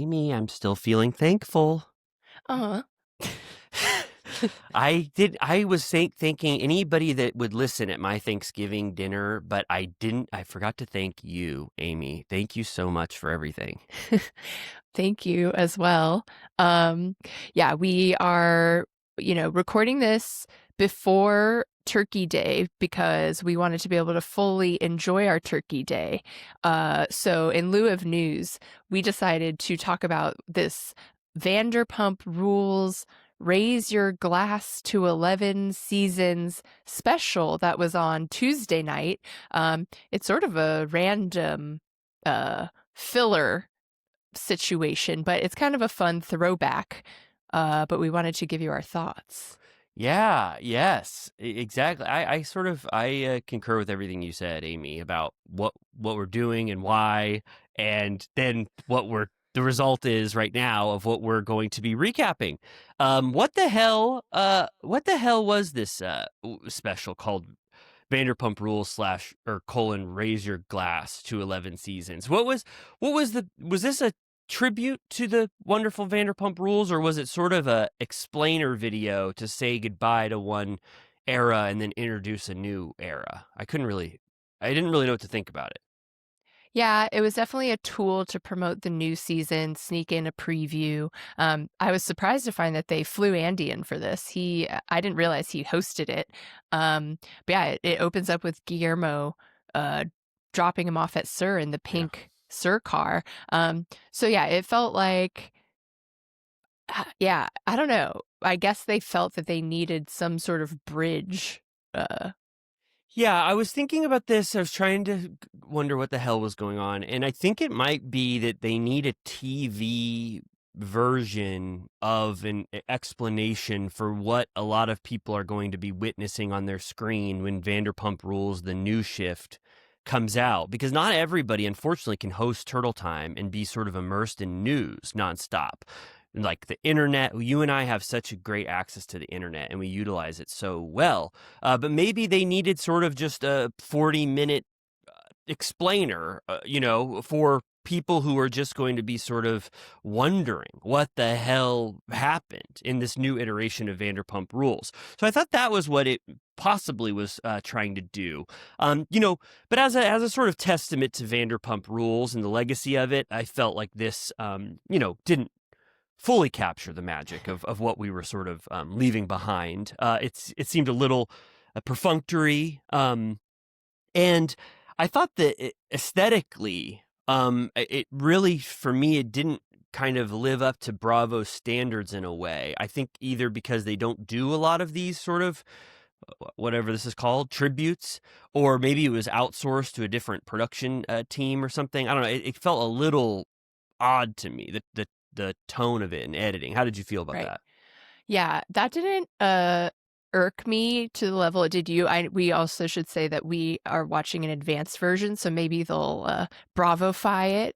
Amy, I'm still feeling thankful. Uh-huh. I was thanking anybody that would listen at my Thanksgiving dinner, but I didn't. I forgot to thank you, Amy. Thank you so much for everything. Thank you as well. Um, yeah, we are, recording this before Turkey Day because we wanted to be able to fully enjoy our Turkey Day. So in lieu of news, we decided to talk about this Vanderpump Rules Raise Your Glass to 11 Seasons special that was on Tuesday night. It's sort of a random filler situation, but it's kind of a fun throwback. But we wanted to give you our thoughts. Yeah, yes, exactly. I concur with everything you said, Amy, about what we're doing and why, and then the result is right now of what we're going to be recapping. What the hell was this special called Vanderpump Rules slash or colon Raise Your Glass to 11 Seasons? Was this a tribute to the wonderful Vanderpump Rules, or was it sort of a explainer video to say goodbye to one era and then introduce a new era? I didn't really know what to think about it. Yeah, it was definitely a tool to promote the new season, sneak in a preview. I was surprised to find that they flew Andy in for this. I didn't realize he hosted it. But yeah, it opens up with Guillermo uh, dropping him off at Sir in the Yeah. pink Sir car. So yeah, it felt like, yeah, I don't know. I guess they felt that they needed some sort of bridge. Uh, Yeah, I was thinking about this. I was trying to wonder what the hell was going on. And I think it might be that they need a TV version of an explanation for what a lot of people are going to be witnessing on their screen when Vanderpump Rules, the new shift, comes out. Because not everybody, unfortunately, can host Turtle Time and be sort of immersed in news nonstop. Like the internet, you and I have such a great access to the internet and we utilize it so well. But maybe they needed sort of just a 40-minute explainer, for people who are just going to be sort of wondering what the hell happened in this new iteration of Vanderpump Rules. So I thought that was what it possibly was trying to do. But as a sort of testament to Vanderpump Rules and the legacy of it, I felt like this, didn't fully capture the magic of what we were sort of leaving behind. It seemed a little perfunctory, and I thought that aesthetically, it really, for me, it didn't kind of live up to Bravo's standards in a way. I think either because they don't do a lot of these sort of whatever this is called, tributes, or maybe it was outsourced to a different production team or something. I don't know. It felt a little odd to me, the tone of it and editing. How did you feel about right. that? Yeah, that didn't irk me to the level it did you. We also should say that we are watching an advanced version, so maybe they'll Bravofy it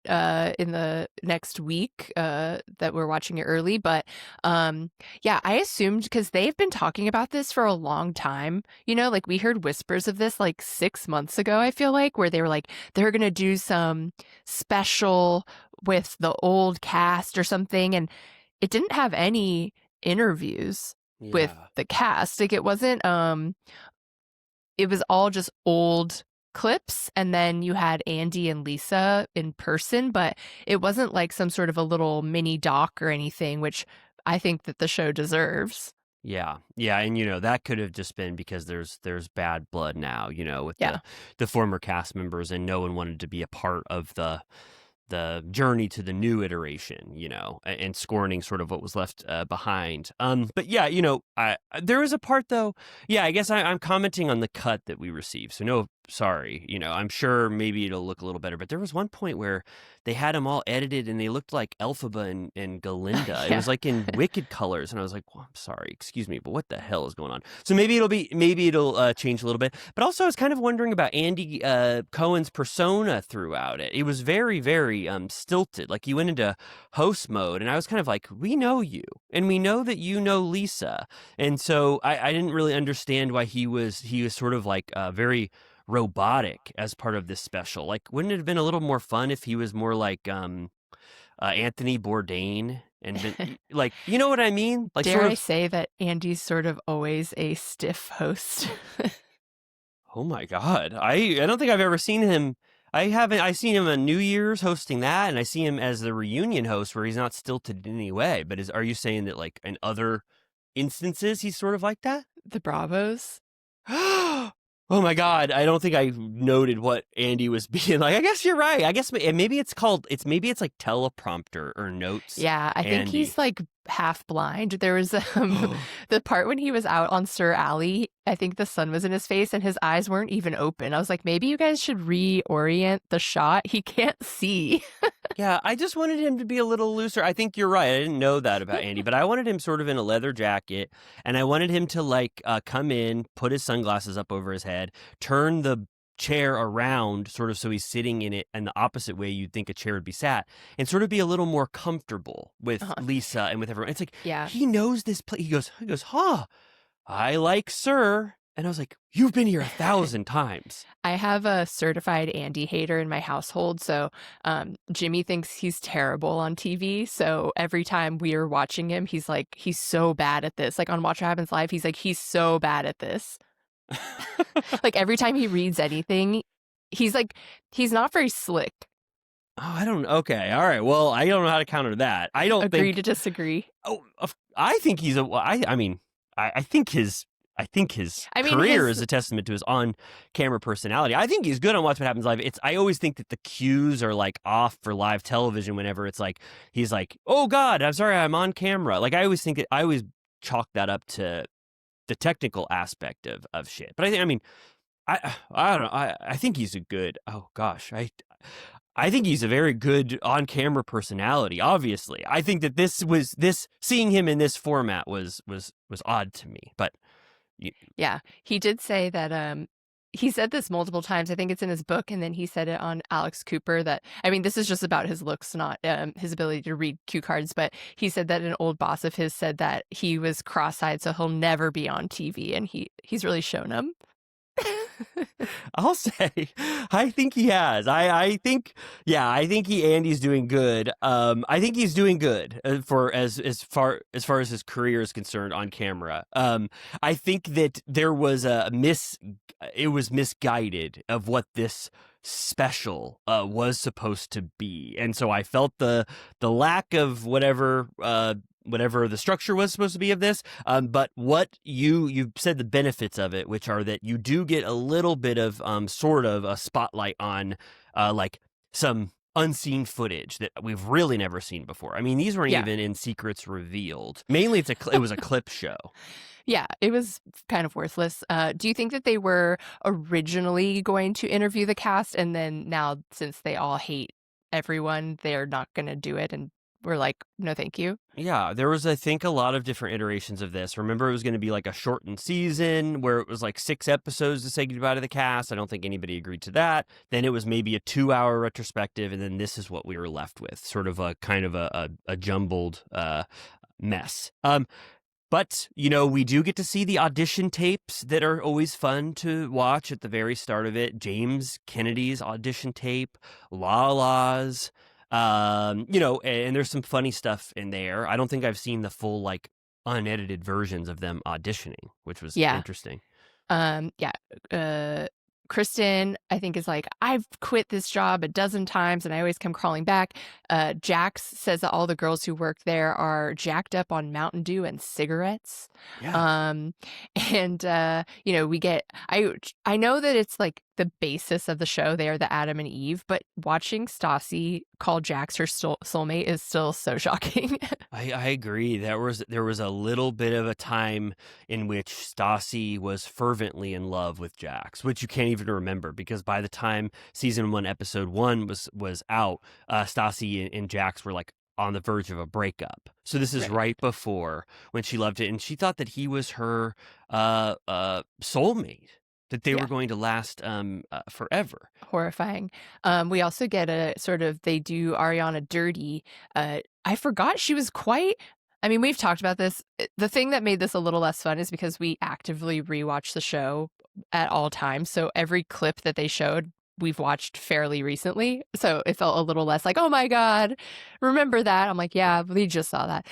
in the next week that we're watching it early. But yeah, I assumed because they've been talking about this for a long time. Like we heard whispers of this like 6 months ago, I feel like, where they were like, they're going to do some special with the old cast or something. And it didn't have any interviews with Yeah. the cast. Like it was all just old clips, and then you had Andy and Lisa in person, but it wasn't like some sort of a little mini doc or anything, which I think that the show deserves. Yeah. Yeah. And, that could have just been because there's bad blood now, with Yeah. the former cast members, and no one wanted to be a part of the journey to the new iteration, and scorning sort of what was left behind. But yeah, there was a part though. Yeah, I guess I'm commenting on the cut that we received. So no, sorry. I'm sure maybe it'll look a little better. But there was one point where they had them all edited and they looked like Elphaba and Galinda. It Yeah. was like in wicked colors, and I was like, well, I'm sorry, excuse me, but what the hell is going on? So maybe it'll change a little bit. But also, I was kind of wondering about Andy Cohen's persona throughout it. It was very, very stilted. Like he went into host mode, and I was kind of like, we know you, and we know that you know Lisa, and so I didn't really understand why he was sort of like very robotic as part of this special. Like, wouldn't it have been a little more fun if he was more like Anthony Bourdain, and like, you know what I mean? Like, Dare sort I of. say that Andy's sort of always a stiff host? Oh my God, I don't think I've ever seen him. I haven't. I seen him on New Year's hosting that, and I see him as the reunion host where he's not stilted in any way. But are you saying that like in other instances he's sort of like that? The Bravos? Oh my God, I don't think I noted what Andy was being like. I guess you're right. I guess maybe it's called, maybe it's like teleprompter or notes Yeah, I think Andy. he's like half blind. There was the part when he was out on Sir Alley. I think the sun was in his face and his eyes weren't even open. I was like, maybe you guys should reorient the shot. He can't see. Yeah, I just wanted him to be a little looser. I think you're right. I didn't know that about Andy, but I wanted him sort of in a leather jacket, and I wanted him to like come in, put his sunglasses up over his head, turn the chair around sort of so he's sitting in it in the opposite way you'd think a chair would be sat, and sort of be a little more comfortable with Uh-huh. Lisa and with everyone. It's like Yeah. he knows this place. He goes, huh, I like Sir. And I was like, you've been here 1,000 times. I have a certified Andy hater in my household. So Jimmy thinks he's terrible on TV. So every time we are watching him, he's like, he's so bad at this. Like on Watch What Happens Live, he's like, he's so bad at this. Like every time he reads anything, he's like, he's not very slick. Oh, I don't. Okay, all right. Well, I don't know how to counter that. I don't Agree think. to disagree. Oh, I think he's a. I mean, I think his. I think his I mean, career his is a testament to his on-camera personality. I think he's good on Watch What Happens Live. I always think that the cues are like off for live television whenever it's like he's like, "Oh God, I'm sorry, I'm on camera." Like I always think that I always chalk that up to the technical aspect of shit. But I mean, I don't know. I think he's a good. Oh gosh, I think he's a very good on-camera personality. Obviously, I think that this seeing him in this format was odd to me. But Yeah, he did say that he said this multiple times. I think it's in his book, and then he said it on Alex Cooper that, I mean, this is just about his looks, not his ability to read cue cards, but he said that an old boss of his said that he was cross-eyed, so he'll never be on TV, and he's really shown him. I'll say, I think he has. I think, yeah, I think Andy's doing good. I think he's doing good for as far as his career is concerned on camera. I think that there was it was misguided of what this special was supposed to be, and so I felt the lack of whatever the structure was supposed to be of this. But what you said the benefits of it, which are that you do get a little bit of sort of a spotlight on like some unseen footage that we've really never seen before. I mean, these weren't Yeah. even in Secrets Revealed. Mainly, it was a clip show. Yeah, it was kind of worthless. Do you think that they were originally going to interview the cast, and then now, since they all hate everyone, they're not going to do it, and we're like, no, thank you? Yeah, there was, I think, a lot of different iterations of this. Remember, it was going to be like a shortened season where it was like 6 episodes to say goodbye to the cast. I don't think anybody agreed to that. Then it was maybe a 2-hour retrospective, and then this is what we were left with, sort of a kind of a jumbled mess. But, you know, we do get to see the audition tapes that are always fun to watch at the very start of it. James Kennedy's audition tape, Lala's. You know, and there's some funny stuff in there. I don't think I've seen the full, like, unedited versions of them auditioning, which was interesting. Yeah. Kristen, I think, is like, I've quit this job a dozen times and I always come crawling back. Jax says that all the girls who work there are jacked up on Mountain Dew and cigarettes. Yeah. And you know, we get, I know that it's like the basis of the show. They are the Adam and Eve, but watching Stassi call Jax her soulmate is still so shocking. I agree. There was a little bit of a time in which Stassi was fervently in love with Jax, which you can't even remember because by the time season 1, episode 1 was out, Stassi and Jax were like on the verge of a breakup. So this is right before when she loved it, and she thought that he was her soulmate, that they were going to last forever. Horrifying. We also get a sort of, they do Ariana dirty. I forgot she was quite, I mean, we've talked about this. The thing that made this a little less fun is because we actively rewatch the show at all times. So every clip that they showed we've watched fairly recently. So it felt a little less like, oh my God, remember that? I'm like, yeah, we just saw that.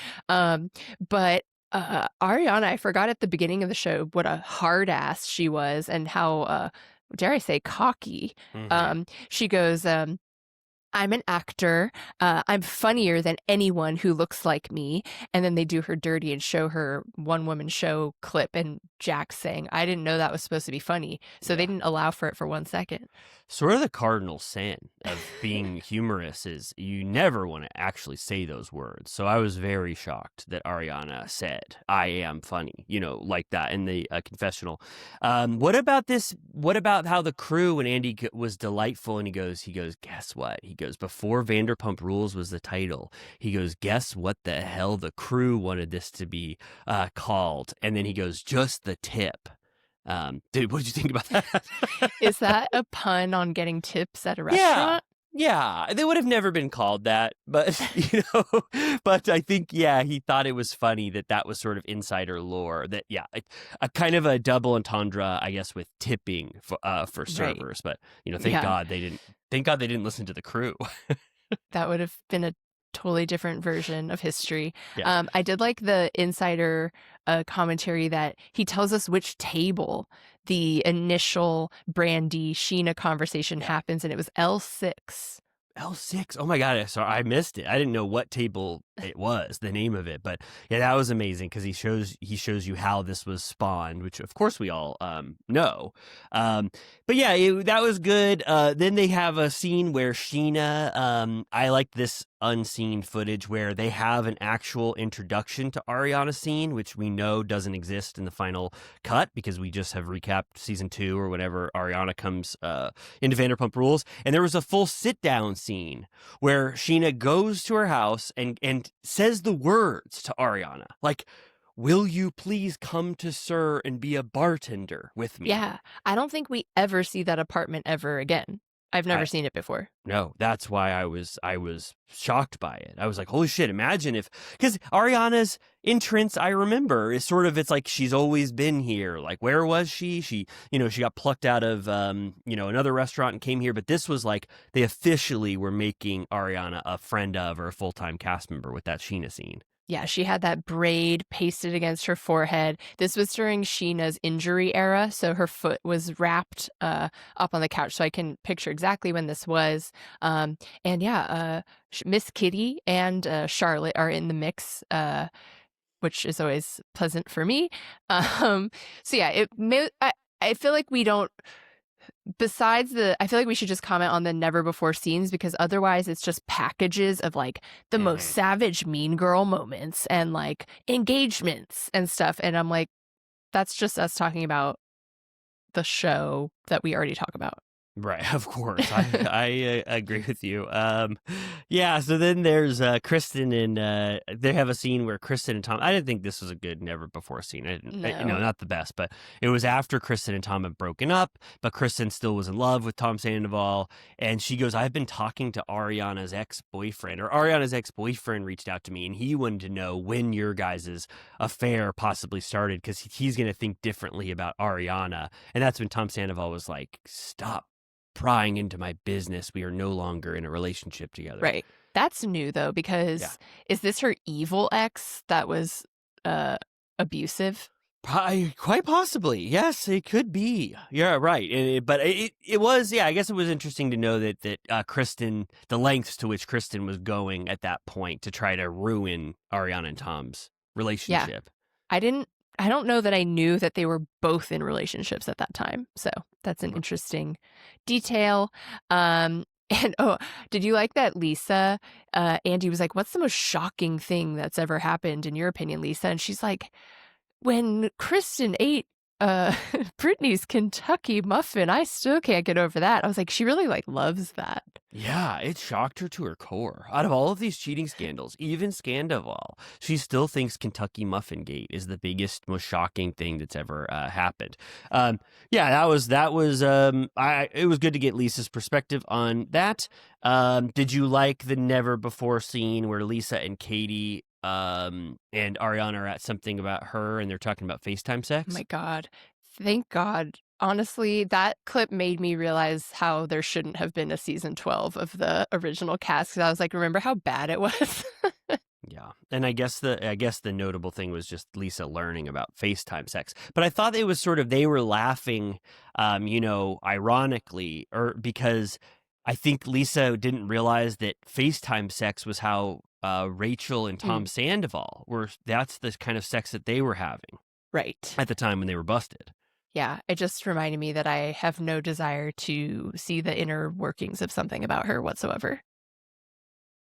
But Ariana, I forgot at the beginning of the show what a hard ass she was and how, dare I say, cocky. Mm-hmm. She goes, I'm an actor. I'm funnier than anyone who looks like me. And then they do her dirty and show her one woman show clip and Jack saying, I didn't know that was supposed to be funny. So they Yeah. didn't allow for it for 1 second. Sort of the cardinal sin of being humorous is you never want to actually say those words. So I was very shocked that Ariana said, I am funny, like that in the confessional. What about this? What about how the crew, when Andy was delightful and he goes, guess what? He goes, before Vanderpump Rules was the title, he goes, guess what the hell the crew wanted this to be called? And then he goes, just the tip. Dude, what did you think about that? Is that a pun on getting tips at a Yeah. restaurant? Yeah, they would have never been called that, but but I think he thought it was funny that was sort of insider lore. That a kind of a double entendre, I guess, with tipping for servers. But thank Yeah. God they didn't. Thank God they didn't listen to the crew. That would have been a totally different version of history. Yeah. I did like the insider commentary that he tells us which table the initial Brandy Sheena conversation happens, and it was L6. L6. Oh my God. Sorry, I missed it. I didn't know what table it was, the name of it. But yeah, that was amazing because he shows you how this was spawned, which of course we all know. But yeah, that was good. Then they have a scene where Sheena, I like this unseen footage where they have an actual introduction to Ariana scene, which we know doesn't exist in the final cut because we just have recapped season 2 or whenever Ariana comes into Vanderpump Rules. And there was a full sit down scene where Sheena goes to her house and says the words to Ariana, like, will you please come to Sir and be a bartender with me? Yeah, I don't think we ever see that apartment ever again. I've never seen it before. No, that's why I was shocked by it. I was like, holy shit, imagine because Ariana's entrance, I remember, is sort of, it's like she's always been here. Like, where was she? She got plucked out of, another restaurant and came here. But this was like, they officially were making Ariana a friend of or a full-time cast member with that Sheena scene. Yeah, she had that braid pasted against her forehead. This was during Sheena's injury era, so her foot was wrapped up on the couch. So I can picture exactly when this was. And yeah, Miss Kitty and Charlotte are in the mix, which is always pleasant for me. So yeah, I feel like we don't. I feel like we should just comment on the never before scenes because otherwise it's just packages of like the most savage mean girl moments and like engagements and stuff. And I'm like, that's just us talking about the show that we already talk about. Right, of course. I agree with you. Yeah, so then there's Kristen and they have a scene where Kristen and Tom, I didn't think this was a good never before scene. I didn't, No. not the best, but it was after Kristen and Tom had broken up, but Kristen still was in love with Tom Sandoval. And she goes, I've been talking to Ariana's ex-boyfriend, or Ariana's ex-boyfriend reached out to me and he wanted to know when your guys' affair possibly started because he's going to think differently about Ariana. And that's when Tom Sandoval was like, stop prying into my business. We are no longer in a relationship together. Right. That's new though, because is this her evil ex that was abusive? Quite possibly. Yes, it could be. Yeah, right. But it was, I guess it was interesting to know that Kristen, the lengths to which Kristen was going at that point to try to ruin Ariana and Tom's relationship. Yeah. I don't know that I knew that they were both in relationships at that time. So that's an interesting detail. And did you like that Lisa, Andy was like, what's the most shocking thing that's ever happened in your opinion, Lisa? And she's like, when Kristen ate Brittany's Kentucky muffin, I still can't get over that. I was like, she really like loves that. Yeah, it shocked her to her core. Out of all of these cheating scandals, even Scandoval, she still thinks Kentucky Muffin Gate is the biggest, most shocking thing that's ever happened. It was good to get Lisa's perspective on that. Did you like the never before scene where Lisa and Katie and Ariana are at something about her and they're talking about FaceTime sex? Oh my God. Thank God honestly, that clip made me realize how there shouldn't have been a season 12 of the original cast, because I was like, remember how bad it was? Yeah. And I guess the notable thing was just Lisa learning about FaceTime sex. But I thought it was sort of they were laughing ironically, or because I think Lisa didn't realize that FaceTime sex was how Rachel and Tom Mm, Sandoval were. That's the kind of sex that they were having right. at the time when they were busted. Yeah, it just reminded me that I have no desire to see the inner workings of something about her whatsoever.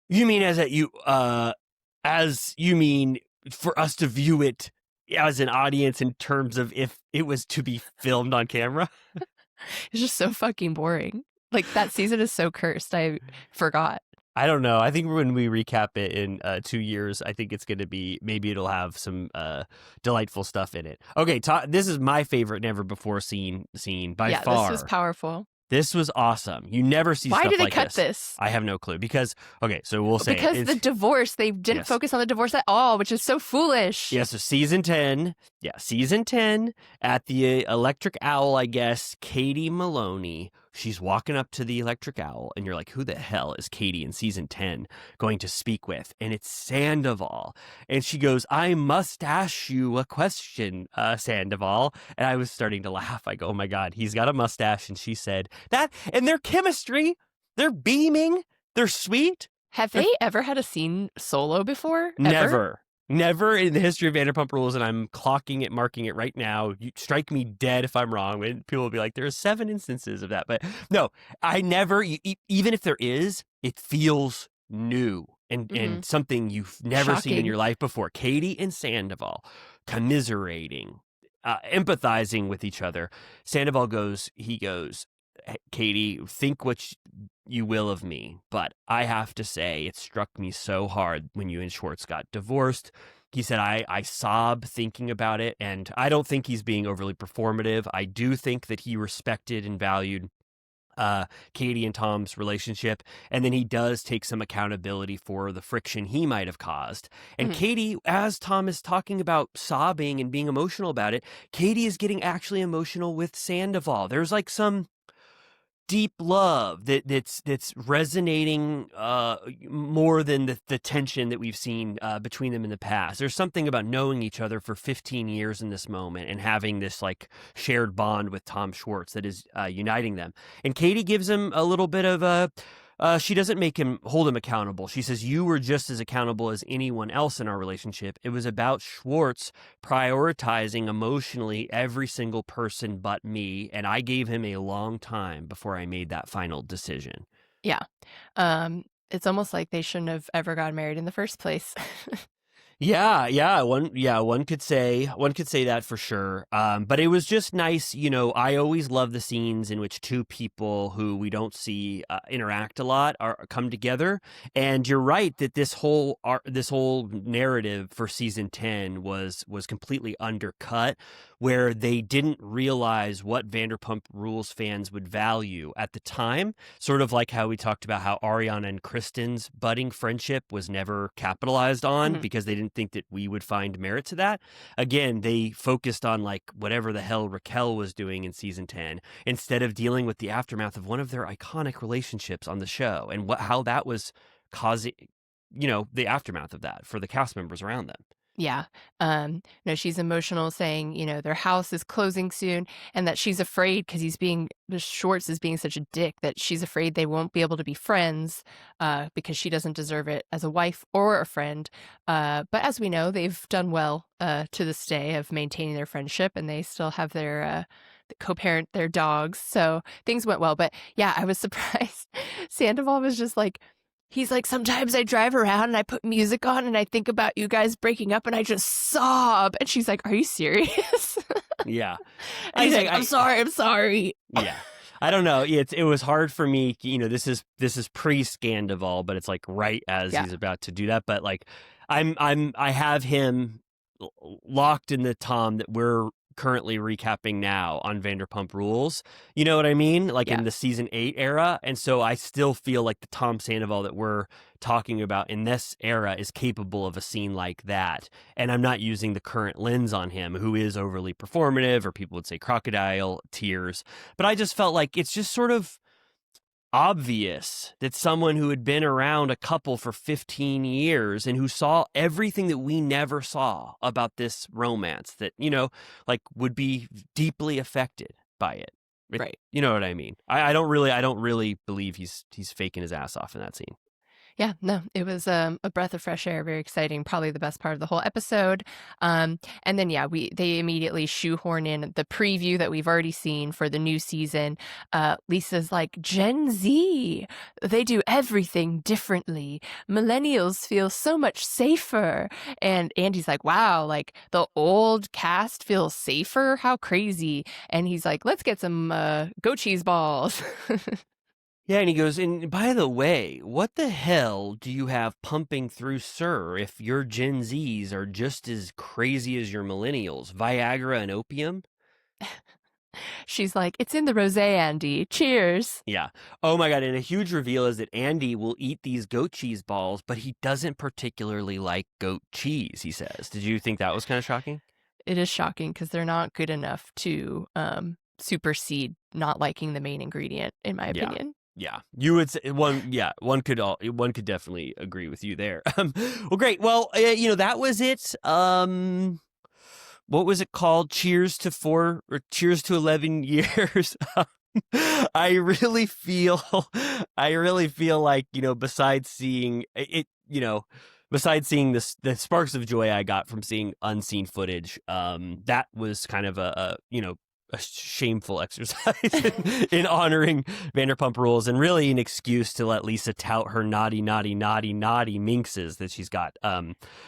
You mean as you mean for us to view it as an audience in terms of if it was to be filmed on camera? It's just so fucking boring. Like, that season is so cursed. I forgot. I don't know. I think when we recap it in 2 years, I think it's going to be, maybe it'll have some delightful stuff in it. Okay, this is my favorite never before seen by Yeah, this was far. powerful. This was awesome. You never see Why stuff did they like cut this. this? I have no clue because, okay, so we'll say Because it. the divorce, they didn't Yes. focus on the divorce at all, which is so foolish. Yeah, so season 10 at the Electric Owl, I guess, Katie Maloney, she's walking up to the Electric Owl, and you're like, who the hell is Katie in season 10 going to speak with? And it's Sandoval. And she goes, I must ask you a question, Sandoval. And I was starting to laugh. I go, oh my God, he's got a mustache. And she said, that, and their chemistry, they're beaming, they're sweet. Have they ever had a scene solo before? Ever? Never in the history of Vanderpump Rules, and I'm marking it right now. You strike me dead if I'm wrong. And people will be like, there's 7 instances of that. But no, I never, even if there is, it feels new and something you've never seen in Shocking. your life before. Katie and Sandoval commiserating, empathizing with each other. Sandoval goes, "Hey, Katie, think what you will of me, but I have to say it struck me so hard when you and Schwartz got divorced." He said, I sob thinking about it, and I don't think he's being overly performative. I do think that he respected and valued Katie and Tom's relationship, and then he does take some accountability for the friction he might have caused. And Katie, as Tom is talking about sobbing and being emotional about it, Katie is getting actually emotional with Sandoval. There's like some deep love that's resonating more than the tension that we've seen between them in the past. There's something about knowing each other for 15 years in this moment and having this like shared bond with Tom Schwartz that is uniting them. And Katie gives him a little bit of a she doesn't hold him accountable. She says, you were just as accountable as anyone else in our relationship. It was about Schwartz prioritizing emotionally every single person but me, and I gave him a long time before I made that final decision. Yeah. It's almost like they shouldn't have ever got married in the first place. One could say that for sure. But it was just nice. I always love the scenes in which two people who we don't see interact a lot come together. And you're right that this whole narrative for season 10 was completely undercut, where they didn't realize what Vanderpump Rules fans would value at the time. Sort of like how we talked about how Ariana and Kristen's budding friendship was never capitalized on because they didn't think that we would find merit to that. Again, they focused on like whatever the hell Raquel was doing in season 10 instead of dealing with the aftermath of one of their iconic relationships on the show and how that was causing, the aftermath of that for the cast members around them. Yeah. No, she's emotional, saying, their house is closing soon, and that she's afraid because Schwartz is being such a dick, that she's afraid they won't be able to be friends because she doesn't deserve it as a wife or a friend. But as we know, they've done well to this day of maintaining their friendship, and they still have their co-parent their dogs. So things went well. But yeah, I was surprised. Sandoval was just like, he's like, sometimes I drive around and I put music on and I think about you guys breaking up and I just sob. And she's like, are you serious? Yeah. And he's like, I'm sorry. Yeah. I don't know. It was hard for me. This is pre-Scandival, but it's like right as he's about to do that. But like, I have him locked in the Tom that we're currently recapping now on Vanderpump Rules. You know what I mean? Like Yeah, in the season 8 era. And so I still feel like the Tom Sandoval that we're talking about in this era is capable of a scene like that. And I'm not using the current lens on him, who is overly performative, or people would say crocodile tears. But I just felt like it's just sort of obvious that someone who had been around a couple for 15 years and who saw everything that we never saw about this romance, that, like, would be deeply affected by it. right. You know what I mean? I don't really believe he's faking his ass off in that scene. Yeah, no, it was a breath of fresh air, very exciting, probably the best part of the whole episode. And then yeah, they immediately shoehorn in the preview that we've already seen for the new season. Lisa's like, Gen Z, they do everything differently. Millennials feel so much safer. And Andy's like, wow, like the old cast feels safer? How crazy. And he's like, let's get some goat cheese balls. Yeah, and he goes, and by the way, what the hell do you have pumping through, sir, if your Gen Zs are just as crazy as your millennials? Viagra and opium? She's like, it's in the rosé, Andy. Cheers. Yeah. Oh my God. And a huge reveal is that Andy will eat these goat cheese balls, but he doesn't particularly like goat cheese, he says. Did you think that was kind of shocking? It is shocking because they're not good enough to supersede not liking the main ingredient, in my Yeah. opinion. Yeah, you would say one could definitely agree with you there. Well, great. Well, that was it. What was it called? Cheers to 11 years. I really feel like, besides seeing it, besides seeing the sparks of joy I got from seeing unseen footage, that was kind of a shameful exercise in honoring Vanderpump Rules, and really an excuse to let Lisa tout her naughty minxes that she's got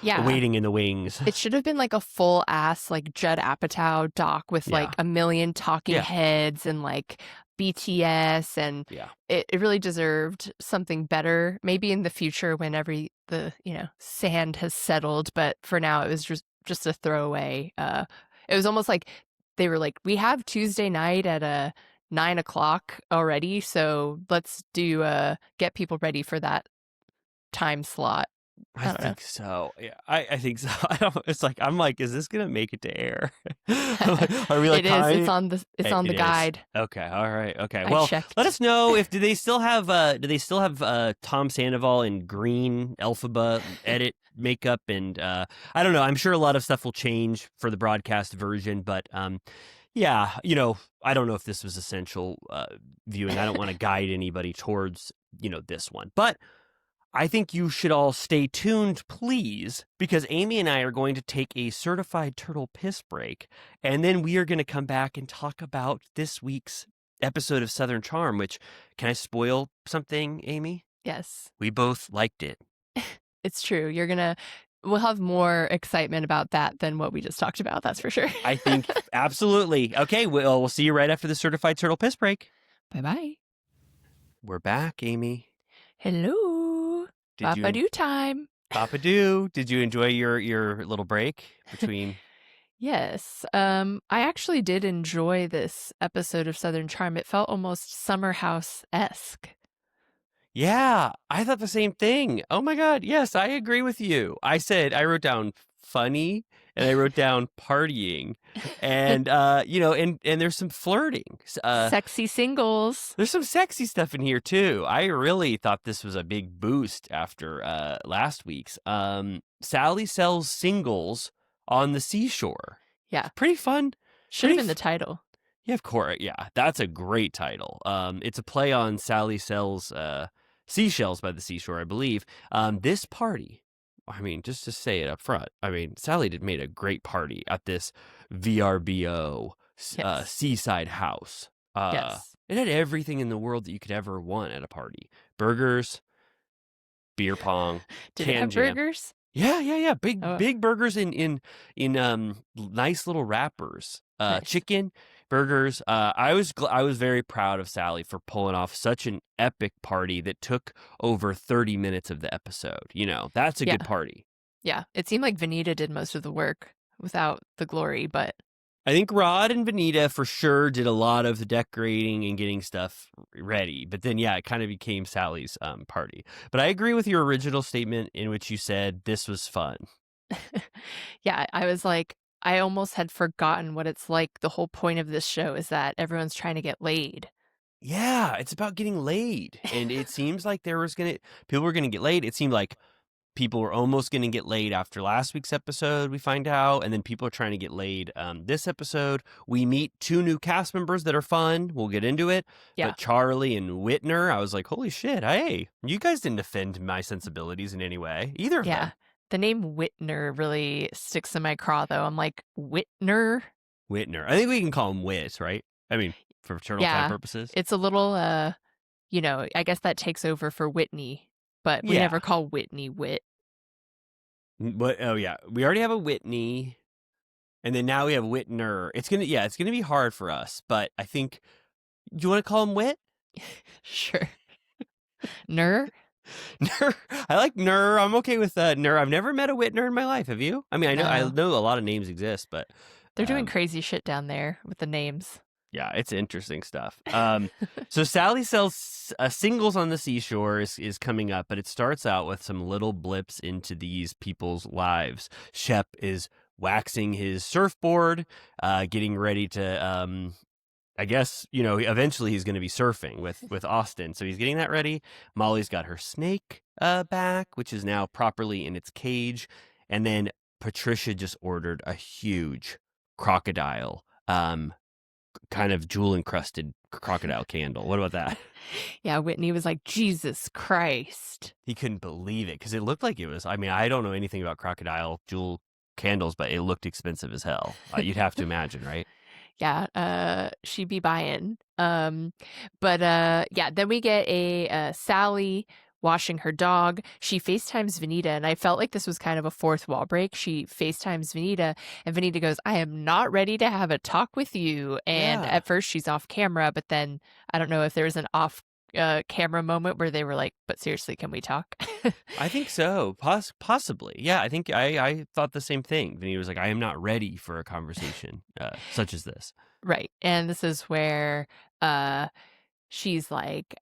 Yeah. waiting in the wings. It should have been like a full ass like Judd Apatow doc with Yeah. like a million talking Yeah. heads and like BTS, and Yeah. it really deserved something better. Maybe in the future when the sand has settled, but for now it was just a throwaway. It was almost like they were like, we have Tuesday night at 9:00 already, so let's do get people ready for that time slot. I don't think so. Yeah, I think so. I'm like, is this gonna make it to air? Are we like? It is. It's on the guide. Okay. All right. Okay. I Well, checked. let us know if do they still have Tom Sandoval in green Elphaba edit makeup, and I don't know. I'm sure a lot of stuff will change for the broadcast version, but yeah, I don't know if this was essential viewing. I don't want to guide anybody towards this one, but I think you should all stay tuned, please, because Amy and I are going to take a certified turtle piss break, and then we are going to come back and talk about this week's episode of Southern Charm, which, can I spoil something, Amy? Yes. We both liked it. It's true. We'll have more excitement about that than what we just talked about, that's for sure. I think absolutely. Okay, we'll see you right after the certified turtle piss break. Bye-bye. We're back, Amy. Hello. Papa-doo time. Papa-doo. Did you enjoy your little break between? Yes. I actually did enjoy this episode of Southern Charm. It felt almost Summer House-esque. Yeah, I thought the same thing. Oh my God. Yes, I agree with you. I wrote down funny, and I wrote down partying, and and there's some flirting. Sexy singles. There's some sexy stuff in here too. I really thought this was a big boost after last week's. Sally sells singles on the seashore. Yeah. It's pretty fun. Should have been the title. Yeah, of course. Yeah, that's a great title. It's a play on Sally sells seashells by the seashore, I believe. This party, I mean, just to say it up front, I mean, Sally made a great party at this VRBO seaside house. Yes. It had everything in the world that you could ever want at a party: burgers, beer pong, Did it have jam. burgers? Yeah. Big burgers in nice little wrappers. Nice. Chicken burgers. I was very proud of Sally for pulling off such an epic party that took over 30 minutes of the episode. That's a good party. Yeah, it seemed like Vanita did most of the work without the glory, but I think Rod and Vanita for sure did a lot of the decorating and getting stuff ready. But then, yeah, it kind of became Sally's party. But I agree with your original statement in which you said this was fun. Yeah, I was like, I almost had forgotten what it's like. The whole point of this show is that everyone's trying to get laid. Yeah, it's about getting laid. And it seems like people were gonna get laid. It seemed like people were almost gonna get laid after last week's episode, we find out, and then people are trying to get laid this episode. We meet 2 new cast members that are fun. We'll get into it. Yeah. But Charlie and Whitner, I was like, holy shit, hey, you guys didn't offend my sensibilities in any way. Either of Yeah. them. The name Whitner really sticks in my craw, though. I'm like, Whitner? Whitner. I think we can call him Whit, right? I mean, for Turtle Time Yeah. purposes. It's a little, I guess that takes over for Whitney, but we Yeah. never call Whitney Whit. But oh yeah, we already have a Whitney, and then now we have Whitner. It's gonna be hard for us, but I think. Do you want to call him Whit? Sure. Ner? Ner. I like Ner. I'm okay with Ner. I've never met a Whitner in my life. Have you? I mean, I No. know a lot of names exist, but They're doing crazy shit down there with the names. yeah, it's interesting stuff. So Sally sells singles on the seashore is coming up, but it starts out with some little blips into these people's lives. Shep is waxing his surfboard, getting ready to I guess, eventually he's going to be surfing with Austin. So he's getting that ready. Molly's got her snake back, which is now properly in its cage. And then Patricia just ordered a huge crocodile, kind of jewel encrusted crocodile candle. What about that? Yeah, Whitney was like, Jesus Christ. He couldn't believe it because it looked like I don't know anything about crocodile jewel candles, but it looked expensive as hell. You'd have to imagine, right? Yeah, she'd be buying. Then we get a Sally washing her dog. She FaceTimes Vanita, and I felt like this was kind of a fourth wall break. She FaceTimes Vanita, and Vanita goes, I am not ready to have a talk with you. And Yeah. at first she's off camera, but then I don't know if there was an off camera moment where they were like, but seriously, can we talk? I think so. Possibly. Yeah, I think I thought the same thing. Vinny was like, I am not ready for a conversation such as this. Right. And this is where she's like,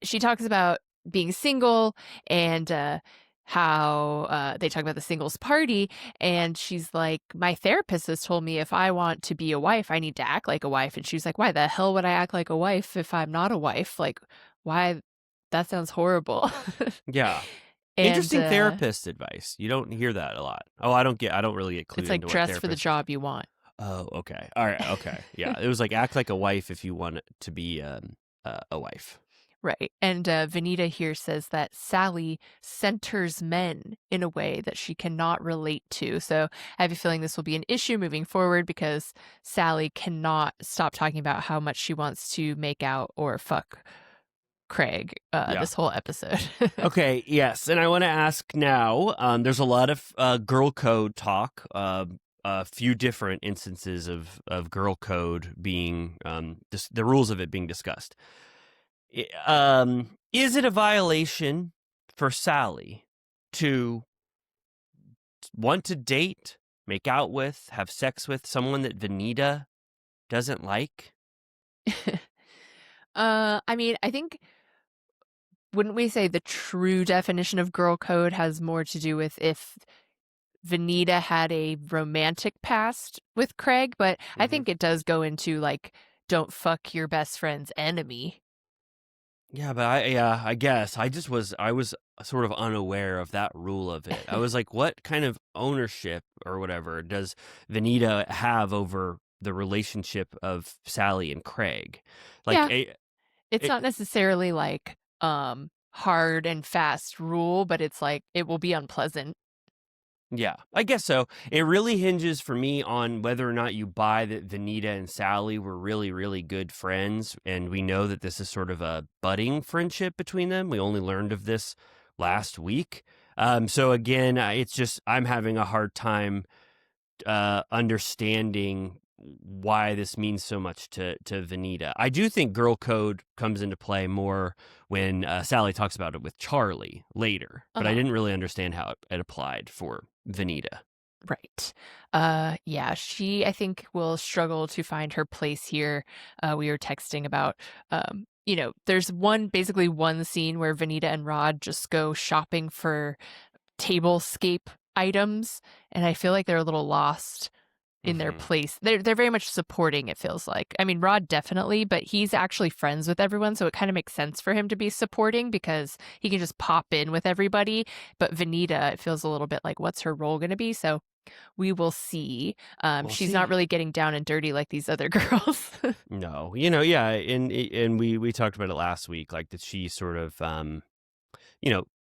she talks about being single and how they talk about the singles party. And she's like, my therapist has told me if I want to be a wife, I need to act like a wife. And she's like, why the hell would I act like a wife if I'm not a wife? Like, why? That sounds horrible. Yeah. And, interesting therapist advice. You don't hear that a lot. Oh, I don't really get clued it's like into what dress for the therapist. job you want. Oh, okay. All right. Okay. Yeah. It was like act like a wife if you want to be a wife. Right. And Vanita here says that Sally centers men in a way that she cannot relate to. So I have a feeling this will be an issue moving forward because Sally cannot stop talking about how much she wants to make out or fuck Craig this whole episode. Okay. Yes. And I want to ask now, there's a lot of girl code talk, a few different instances of girl code being, the rules of it being discussed. Is it a violation for Sally to want to date, make out with, have sex with someone that Vanita doesn't like? I mean, I think, wouldn't we say the true definition of girl code has more to do with if Vanita had a romantic past with Craig, but I think it does go into like, don't fuck your best friend's enemy. Yeah, but I guess I was sort of unaware of that rule of it. I was like, what kind of ownership or whatever does Vanita have over the relationship of Sally and Craig? Like, Yeah. It's not necessarily like hard and fast rule, but it's like it will be unpleasant. yeah, I guess so. It really hinges for me on whether or not you buy that Vanita and Sally were really, really good friends. And we know that this is sort of a budding friendship between them. We only learned of this last week. So again, it's just I'm having a hard time understanding why this means so much to Vanita. I do think girl code comes into play more when Sally talks about it with Charlie later, but I didn't really understand how it applied for Vanita. Right. Yeah, she, I think, will struggle to find her place here. We were texting about, there's basically one scene where Vanita and Rod just go shopping for tablescape items, and I feel like they're a little lost in their Hmm. place. They're very much supporting, it feels like. I mean, Rod definitely, but he's actually friends with everyone, so it kind of makes sense for him to be supporting because he can just pop in with everybody. But Vanita, it feels a little bit like, what's her role going to be? So we will see. We'll She's not see. really getting down and dirty like these other girls. No, yeah, and we talked about it last week, like that she sort of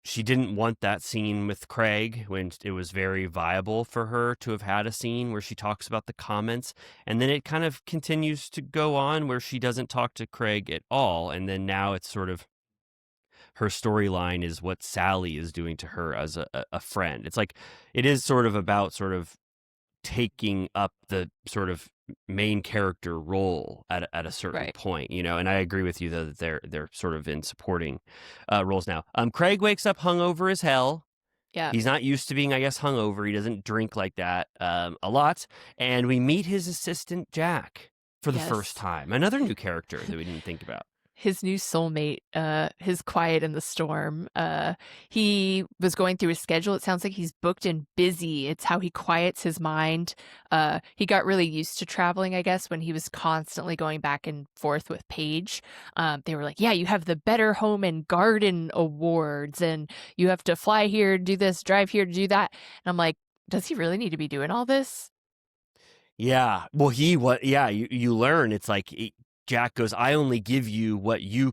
she didn't want that scene with Craig when it was very viable for her to have had a scene where she talks about the comments. And then it kind of continues to go on where she doesn't talk to Craig at all. And then now it's sort of her storyline is what Sally is doing to her as a friend. It's like it is sort of about sort of taking up the sort of main character role at a certain Right. point, and I agree with you though that they're sort of in supporting roles now. Craig wakes up hungover as hell. Yeah. He's not used to being, I guess, hungover. He doesn't drink like that a lot. And we meet his assistant Jack for the first Yes. time. Another new character that we didn't think about. His new soulmate, his quiet in the storm. He was going through his schedule. It sounds like he's booked and busy. It's how he quiets his mind. He got really used to traveling, I guess, when he was constantly going back and forth with Paige. They were like, yeah, you have the Better Home and Garden Awards, and you have to fly here, do this, drive here to do that. And I'm like, does he really need to be doing all this? Yeah. Well, you learn it's like Jack goes, I only give you what you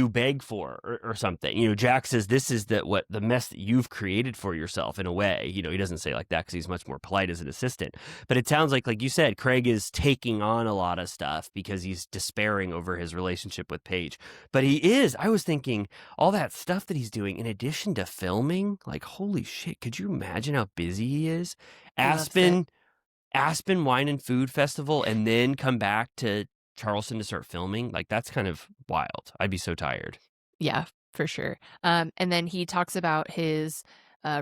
beg for or something. Jack says this is the mess that you've created for yourself in a way. He doesn't say it like that because he's much more polite as an assistant. But it sounds like you said, Craig is taking on a lot of stuff because he's despairing over his relationship with Paige. But I was thinking all that stuff that he's doing in addition to filming, like, holy shit, could you imagine how busy he is? He loves it. Aspen Wine and Food Festival and then come back to Charleston to start filming. Like, that's kind of wild. I'd be so tired. Yeah, for sure. And then he talks about his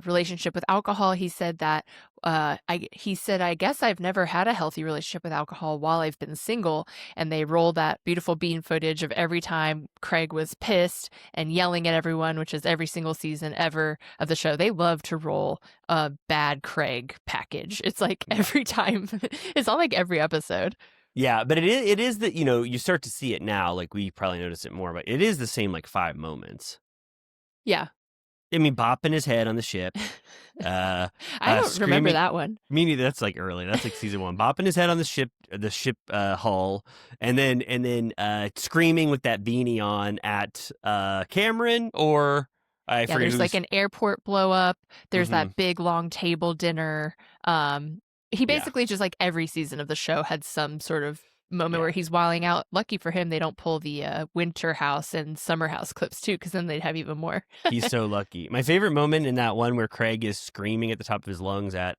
relationship with alcohol. He said that I guess I've never had a healthy relationship with alcohol while I've been single. And they roll that beautiful bean footage of every time Craig was pissed and yelling at everyone, which is every single season ever of the show. They love to roll a bad Craig package. It's like Yeah. every time. It's on like every episode. Yeah, but it is that, you start to see it now, like we probably notice it more, but it is the same like 5 moments. Yeah. I mean, bopping his head on the ship, I don't remember screaming. that one. Me neither. That's like early. That's like season 1. Bopping his head on the ship hull, and then screaming with that beanie on at Cameron, or I Yeah, forget there's like who's. an airport blow up. There's Hmm. that big long table dinner. He Yeah, basically just like every season of the show had some sort of moment yeah. where he's wilding out. Lucky for him, they don't pull the winter house and summer house clips too, because then they'd have even more. He's so lucky. My favorite moment in that one where Craig is screaming at the top of his lungs at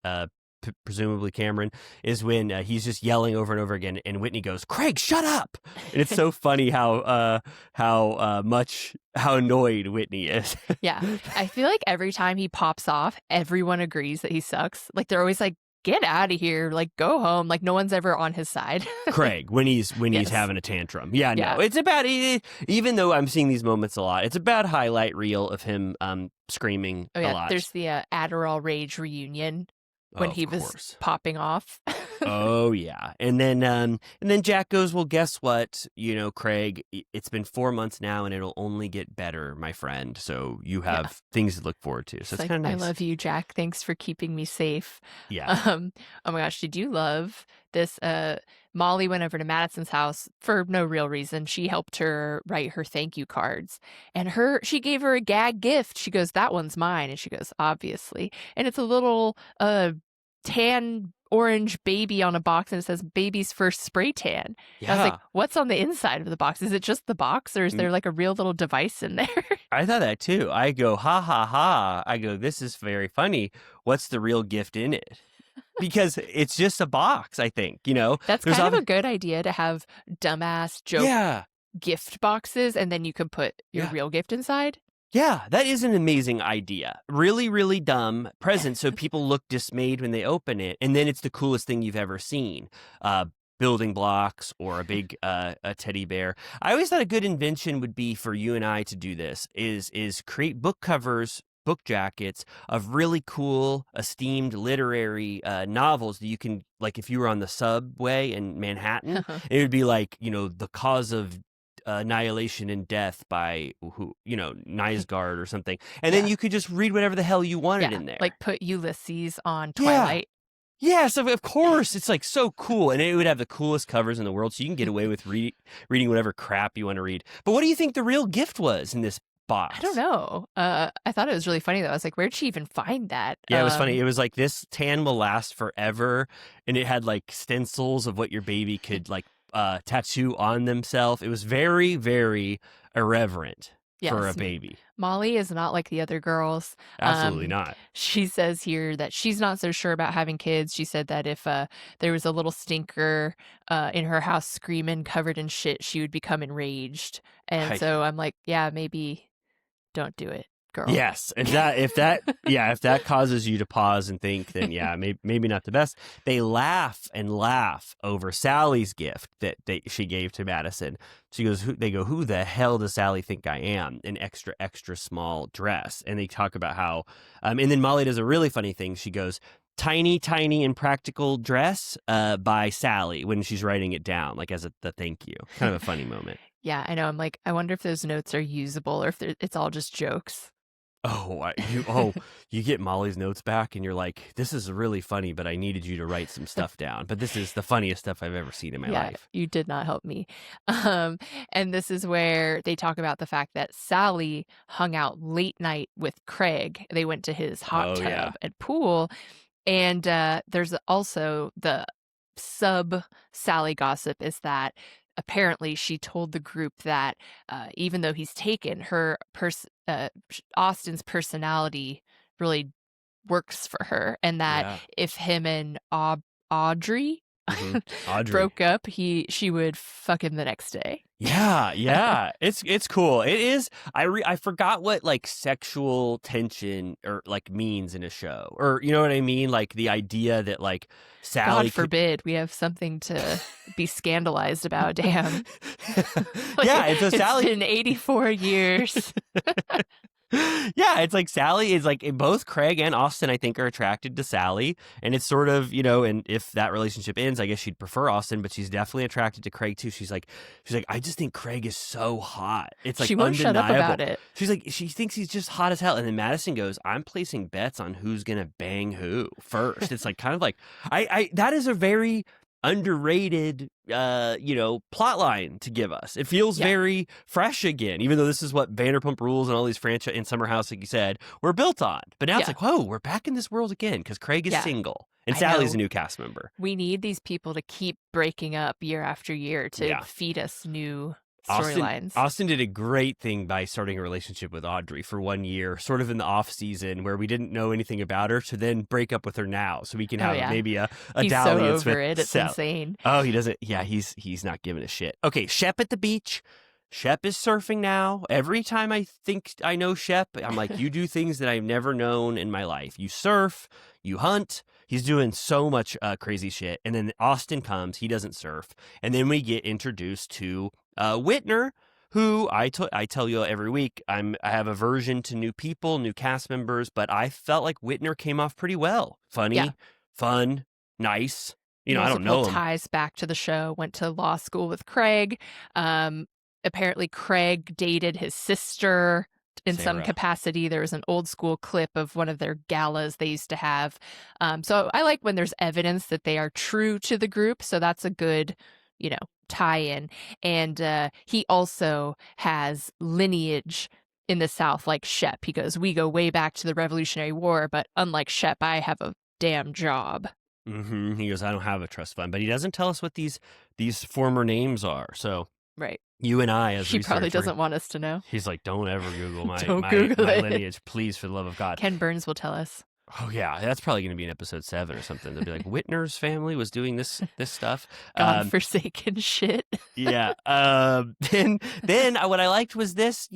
presumably Cameron is when he's just yelling over and over again, and Whitney goes, "Craig, shut up!" And it's so funny how annoyed Whitney is. Yeah, I feel like every time he pops off, everyone agrees that he sucks. Like they're always like, "Get out of here! Like go home!" Like no one's ever on his side. Craig when he's Yes. having a tantrum. Yeah, no, Yeah. it's about even though I'm seeing these moments a lot, it's about highlight reel of him screaming Oh a yeah, lot. there's the Adderall Rage reunion Oh, when of he was course. popping off. Oh yeah, and then Jack goes, well, guess what? Craig, it's been 4 months now, and it'll only get better, my friend. So you Yeah. have things to look forward to. So It's it's like, kind of I nice. love you, Jack. Thanks for keeping me safe. Yeah, Oh my gosh, did you love this? Molly went over to Madison's house for no real reason. She helped her write her thank you cards. And she gave her a gag gift. She goes, that one's mine. And she goes, obviously. And it's a little tan orange baby on a box, and it says baby's first spray tan. And I was like, yeah. what's on the inside of the box? Is it just the box, or is there like a real little device in there? I thought that too. I go, ha ha ha. I go, this is very funny. What's the real gift in it? Because it's just a box, I think. That's There's kind of a obviously. good idea to have dumbass joke Yeah. gift boxes, and then you can put your Yeah. real gift inside. Yeah, that is an amazing idea. Really, really dumb present, so people look dismayed when they open it, and then it's the coolest thing you've ever seen. Uh, Building blocks or a big a teddy bear. I always thought a good invention would be for you and I to do this is create book covers, book jackets of really cool, esteemed literary novels that you can, like, if you were on the subway in Manhattan, it would be like, The Cause of Annihilation and Death by Niesgard or something, and then Yeah. you could just read whatever the hell you wanted Yeah. in there. Like put Ulysses on Yeah. Twilight. Yes, of course. It's like so cool, and it would have the coolest covers in the world, so you can get away with reading whatever crap you want to read. But what do you think the real gift was in this box? I don't know. I thought it was really funny though. I was like, where'd she even find that? Yeah, it was funny. It was like, this tan will last forever, and it had like stencils of what your baby could like tattoo on themselves. It was very, very irreverent for a Yes. baby. Molly is not like the other girls. Absolutely not. She says here that she's not so sure about having kids. She said that if there was a little stinker in her house screaming, covered in shit, she would become enraged. And so I'm like, yeah, maybe don't do it, girl. Yes, if that causes you to pause and think, then yeah, maybe not the best. They laugh and laugh over Sally's gift that she gave to Madison. They go, who the hell does Sally think I am? An extra, extra small dress. And they talk about how, and then Molly does a really funny thing. She goes, tiny, tiny impractical dress by Sally, when she's writing it down, like as the thank you. Kind of a funny moment. Yeah, I know. I'm like, I wonder if those notes are usable or if it's all just jokes. You get Molly's notes back and you're like, this is really funny, but I needed you to write some stuff down. But this is the funniest stuff I've ever seen in my life. You did not help me. And this is where they talk about the fact that Sally hung out late night with Craig. They went to his hot tub and pool. And there's also the sub Sally gossip is that apparently she told the group that even though he's taken, Austin's personality really works for her, and that if him and Audrey broke up, she would fuck him the next day. Yeah. It's cool. It is. I forgot what like sexual tension or like means in a show, or you know what I mean? Like the idea that like Sally God forbid we have something to be scandalized about. Damn. It's been 84 years. Yeah, it's like Sally is like, both Craig and Austin, I think, are attracted to Sally, and it's sort of, and if that relationship ends, I guess she'd prefer Austin, but she's definitely attracted to Craig too. She's like, I just think Craig is so hot. It's like she won't undeniable. Shut up about it. She's like, she thinks he's just hot as hell, and then Madison goes, I'm placing bets on who's gonna bang who first. It's like kind of like that is a very underrated plot line to give us. It feels very fresh again, even though this is what Vanderpump Rules and all these franchise in Summer House, like you said, were built on. But now it's like, whoa, we're back in this world again because Craig is single and Sally's a new cast member. We need these people to keep breaking up year after year to feed us new storylines. Austin did a great thing by starting a relationship with Audrey for 1 year, sort of in the off season where we didn't know anything about her, to then break up with her now, so we can have maybe a he's dalliance so over with it. It's insane. Oh, he doesn't. Yeah, he's not giving a shit. Okay, Shep at the beach. Shep is surfing now. Every time I think I know Shep, I'm like, you do things that I've never known in my life. You surf, you hunt. He's doing so much crazy shit. And then Austin comes. He doesn't surf. And then we get introduced to Whitner, who I tell you every week, I have aversion to new people, new cast members, but I felt like Whitner came off pretty well. Funny, fun, nice. I don't know him. Ties back to the show, went to law school with Craig. Apparently Craig dated his sister in Sarah. some capacity. There was an old school clip of one of their galas they used to have. So I like when there's evidence that they are true to the group. So that's a good, tie-in. And he also has lineage in the South like Shep. He goes, we go way back to the Revolutionary War, but unlike Shep, I have a damn job. Mm-hmm. He goes, I don't have a trust fund, but he doesn't tell us what these former names are. So right. You and I, as he probably doesn't want us to know. He's like, don't ever Google my Google lineage, please, for the love of God. Ken Burns will tell us. Oh yeah, that's probably going to be in episode 7 or something. They'll be like, Whitner's family was doing this stuff. Godforsaken shit. Yeah. Then what I liked was this.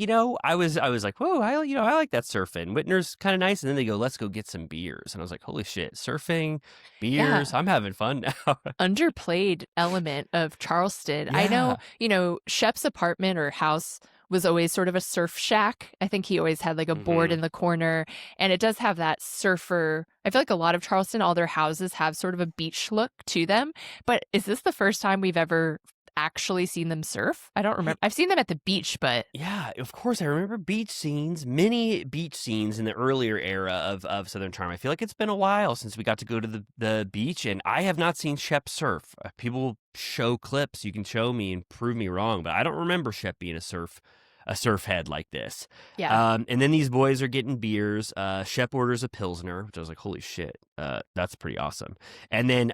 I was like, whoa, I like that surfing. Whitner's kind of nice. And then they go, let's go get some beers. And I was like, holy shit, surfing, beers. Yeah. I'm having fun now. Underplayed element of Charleston. I know, Yeah. Shep's apartment or house was always sort of a surf shack. I think he always had like a board Hmm. in the corner, and it does have that surfer. I feel like a lot of Charleston, all their houses have sort of a beach look to them. But is this the first time we've ever actually seen them surf? I don't remember. I've seen them at the beach, but Yeah, of course. I remember beach scenes, many beach scenes in the earlier era of Southern Charm. I feel like it's been a while since we got to go to the beach, and I have not seen Shep surf. People show clips. You can show me and prove me wrong, but I don't remember Shep being a surf head like this. yeah. And then these boys are getting beers. Shep orders a Pilsner, which I was like, holy shit, that's pretty awesome. And then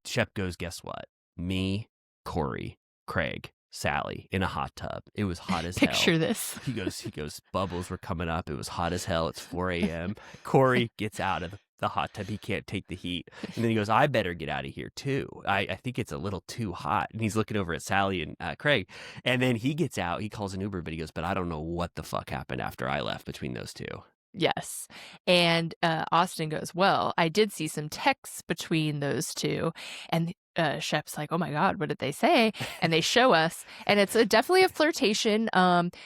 Shep goes, guess what? Me, Corey, Craig, Sally in a hot tub. It was hot as hell. Picture this. He goes, bubbles were coming up. It was hot as hell. It's 4 a.m. Corey gets out of the hot tub. He can't take the heat. And then he goes, I better get out of here too. I think it's a little too hot. And he's looking over at Sally and Craig. And then he gets out. He calls an Uber, but he goes, but I don't know what the fuck happened after I left between those two. Yes. And Austin goes, well, I did see some texts between those two. And Shep's like, oh my God, what did they say? And they show us. And it's definitely a flirtation.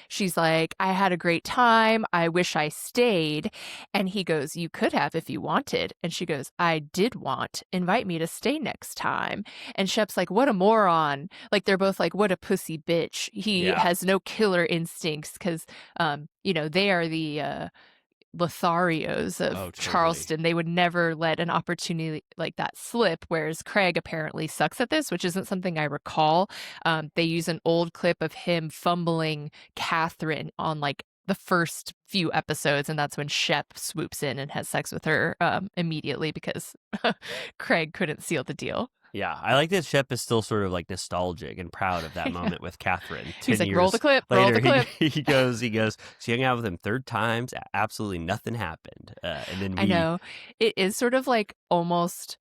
She's like, I had a great time. I wish I stayed. And he goes, you could have if you wanted. And she goes, I did want. Invite me to stay next time. And Shep's like, what a moron. Like, they're both like, what a pussy bitch. He Yeah. has no killer instincts because, they are the Lotharios of Oh, totally. Charleston. They would never let an opportunity like that slip, whereas Craig apparently sucks at this, which isn't something I recall. They use an old clip of him fumbling Catherine on like the first few episodes, and that's when Shep swoops in and has sex with her immediately because Craig couldn't seal the deal. Yeah, I like that Shep is still sort of like nostalgic and proud of that moment with Catherine. He's 10 like, years roll the clip, later, roll the clip. he goes, she hung out with him 3rd times. Absolutely nothing happened. And then I know. It is sort of like almost,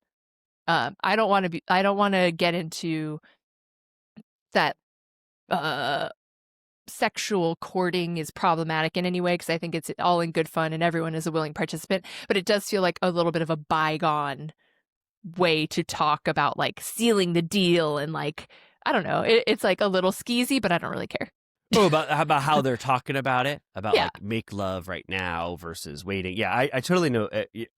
I don't want to get into that sexual courting is problematic in any way, because I think it's all in good fun and everyone is a willing participant, but it does feel like a little bit of a bygone way to talk about like sealing the deal, and like, I don't know, it's like a little skeezy, but I don't really care. Oh, about how they're talking about it, about Yeah. like make love right now versus waiting. Yeah, I totally know.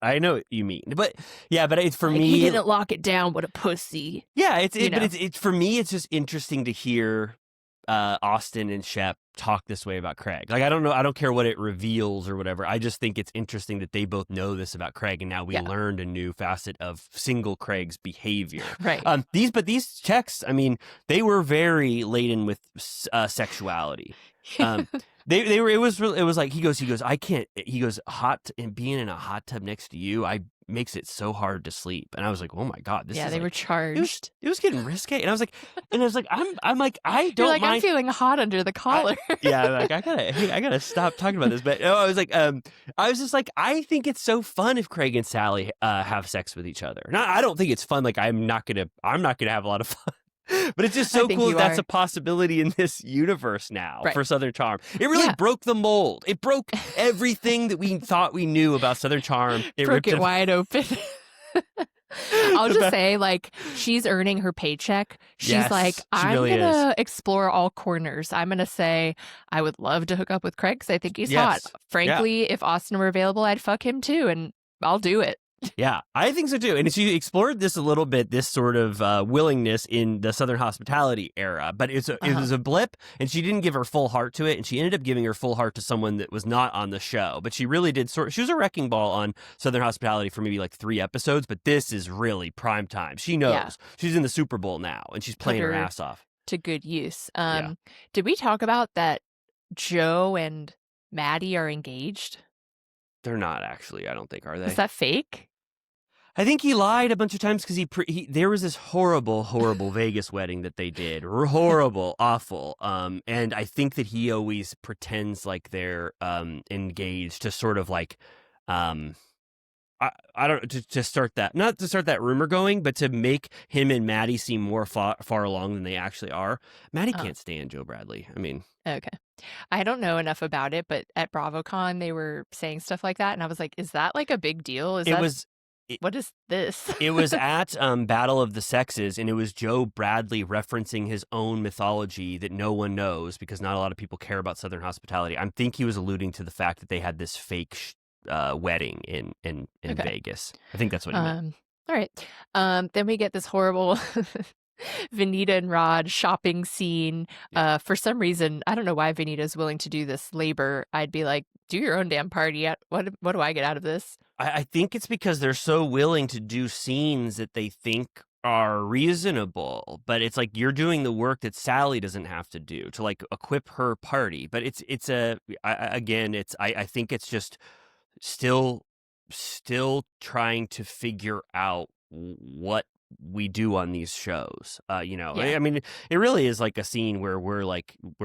I know what you mean, but yeah, but it's for Like, me. he didn't lock it down. What a pussy. Yeah, You know. but it's for me. It's just interesting to hear Austin and Shep talk this way about Craig. Like, I don't know, I don't care what it reveals or whatever. I just think it's interesting that they both know this about Craig, and now we learned a new facet of single Craig's behavior. Right. These texts, I mean, they were very laden with sexuality. They were. It was like he goes. I can't. He goes, hot and being in a hot tub next to you, makes it so hard to sleep. And I was like, oh my God, this is they like, were charged. It was getting risque. And I was like, I'm like, I You're don't like, mind. I'm feeling hot under the collar. Yeah, like I gotta stop talking about this. But no, I was like, I was just like, I think it's so fun if Craig and Sally have sex with each other. Now, I don't think it's fun. Like, I'm not gonna have a lot of fun. But it's just so cool that's a possibility in this universe now for Southern Charm. It really broke the mold. It broke everything that we thought we knew about Southern Charm. It broke it wide open. I'll just say, like, she's earning her paycheck. She's like, I'm really gonna explore all corners. I'm gonna say, I would love to hook up with Craig because I think he's hot. Frankly, if Austin were available, I'd fuck him too, and I'll do it. Yeah, I think so too. And she explored this a little bit, this sort of willingness in the Southern hospitality era, but it was a blip, and she didn't give her full heart to it, and she ended up giving her full heart to someone that was not on the show. But she really did she was a wrecking ball on Southern hospitality for maybe like 3 episodes, but this is really prime time. She knows. Yeah. She's in the Super Bowl now, and she's playing her ass off. To good use. Did we talk about that Joe and Maddie are engaged? They're not actually, I don't think, are they? Is that fake? I think he lied a bunch of times because there was this horrible Vegas wedding that they did. Horrible, awful. And I think that he always pretends like they're engaged to sort of like I don't to start that, not to start that rumor going, but to make him and Maddie seem more far along than they actually are. Maddie Uh, can't stand Joe Bradley. I mean, okay. I don't know enough about it, but at BravoCon they were saying stuff like that, and I was like, "Is that like a big deal? Is it that was what is this?" it was at Battle of the Sexes, and it was Joe Bradley referencing his own mythology that no one knows because not a lot of people care about Southern hospitality. I think he was alluding to the fact that they had this fake wedding in Okay. Vegas. I think that's what he meant. All right. Then we get this horrible Vanita and Rod shopping scene. Yeah. For some reason, I don't know why Vanita's willing to do this labor. I'd be like, do your own damn party. What do I get out of this? I think it's because they're so willing to do scenes that they think are reasonable, but it's like you're doing the work that Sally doesn't have to do to like equip her party. But I think it's just still trying to figure out what we do on these shows. Yeah. I mean, it really is like a scene where we're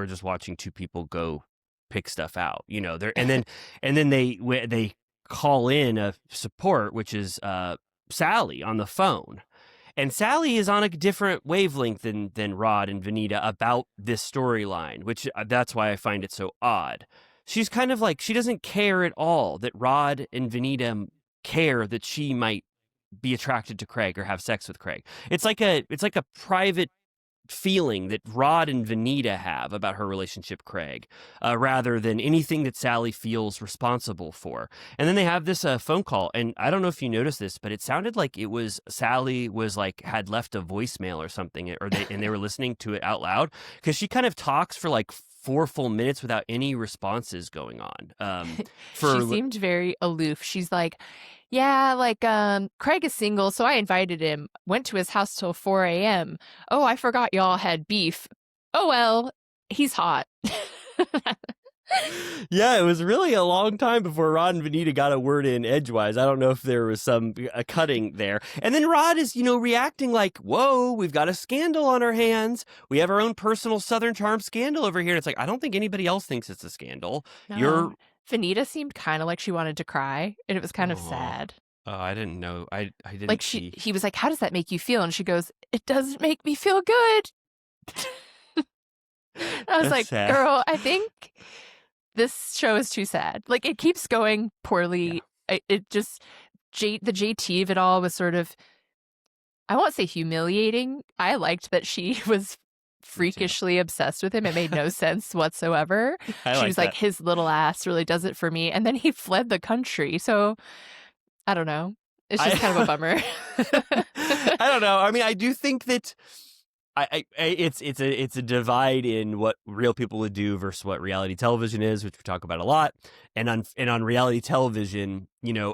just watching two people go pick stuff out, there, and then they call in a support, which is Sally on the phone. And Sally is on a different wavelength than Rod and Vanita about this storyline, which that's why I find it so odd. She's kind of like, she doesn't care at all that Rod and Vanita care that she might be attracted to Craig or have sex with Craig. It's like a private feeling that Rod and Vanita have about her relationship, Craig, rather than anything that Sally feels responsible for. And then they have this phone call, and I don't know if you noticed this, but it sounded like it was Sally was like had left a voicemail or something, or they were listening to it out loud because she kind of talks for like 4 full minutes without any responses going on. She seemed very aloof. She's like, yeah, like Craig is single, so I invited him. Went to his house till 4 a.m. Oh, I forgot y'all had beef. Oh well, he's hot. Yeah, it was really a long time before Rod and Vanita got a word in edgewise. I don't know if there was some cutting there. And then Rod is, reacting like, whoa, we've got a scandal on our hands. We have our own personal Southern Charm scandal over here. And it's like, I don't think anybody else thinks it's a scandal. No. Vanita seemed kind of like she wanted to cry, and it was kind of sad. Oh, I didn't know. I didn't like see. He was like, how does that make you feel? And she goes, it doesn't make me feel good. I was like, sad. Girl, I think this show is too sad. Like, it keeps going poorly. Yeah. It just, the JT of it all was sort of, I won't say humiliating. I liked that she was freakishly obsessed with him. It made no sense whatsoever. She was like, his little ass really does it for me. And then he fled the country. So, I don't know. It's just kind of a bummer. I don't know. I mean, I do think that it's a divide in what real people would do versus what reality television is, which we talk about a lot. And on reality television,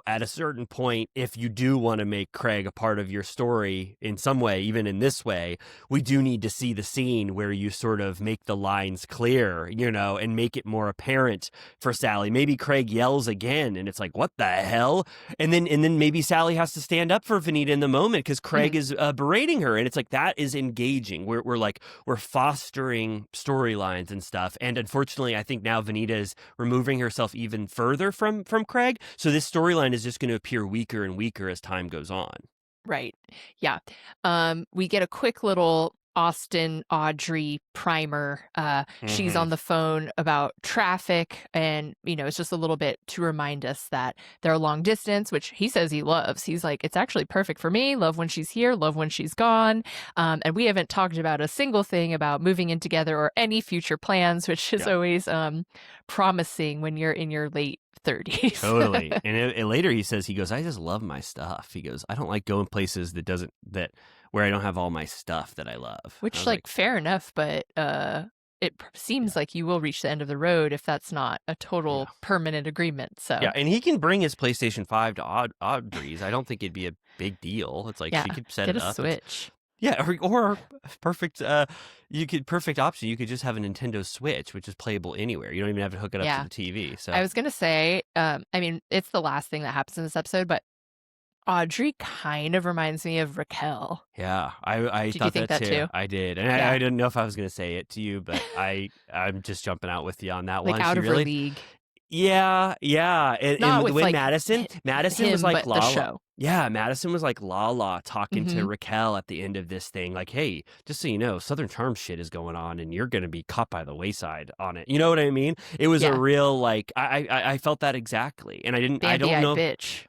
at a certain point, if you do want to make Craig a part of your story in some way, even in this way, we do need to see the scene where you sort of make the lines clear, and make it more apparent for Sally. Maybe Craig yells again and it's like, what the hell? And then maybe Sally has to stand up for Vanita in the moment because Craig is berating her. And it's like, that is engaging. We're fostering storylines and stuff. And unfortunately, I think now Vanita is removing herself even further from Craig. So this storyline is just going to appear weaker and weaker as time goes on. Right. Yeah. We get a quick little Austin Audrey primer. She's on the phone about traffic, and it's just a little bit to remind us that they're long distance, which he says he loves. He's like, it's actually perfect for me. Love when she's here, love when she's gone. And we haven't talked about a single thing about moving in together or any future plans, which is always promising when you're in your late 30s. Totally. And later he says, he goes, I just love my stuff. He goes, I don't like going places where I don't have all my stuff that I love. Which, like, fair enough, but it seems like you will reach the end of the road if that's not a total permanent agreement. So yeah, and he can bring his PlayStation 5 to Audrey's. I don't think it'd be a big deal. It's like she could set it up. Get a Switch. Yeah, or perfect. Perfect option. You could just have a Nintendo Switch, which is playable anywhere. You don't even have to hook it up to the TV. So I was gonna say, I mean, it's the last thing that happens in this episode, but Audrey kind of reminds me of Raquel. Yeah, I Did thought you think that too? I did, and I didn't know if I was going to say it to you, but I'm just jumping out with you on that one. Like out of her league. Yeah, yeah, Not and the with way like Madison was him, like but the Lala. show. Yeah, Madison was like Lala talking to Hmm. Raquel at the end of this thing, like, "Hey, just so you know, Southern Charm shit is going on, and you're gonna be caught by the wayside on it." You know what I mean? It was a Yeah, real like I felt that exactly, and I don't Bambi-eyed know. bitch.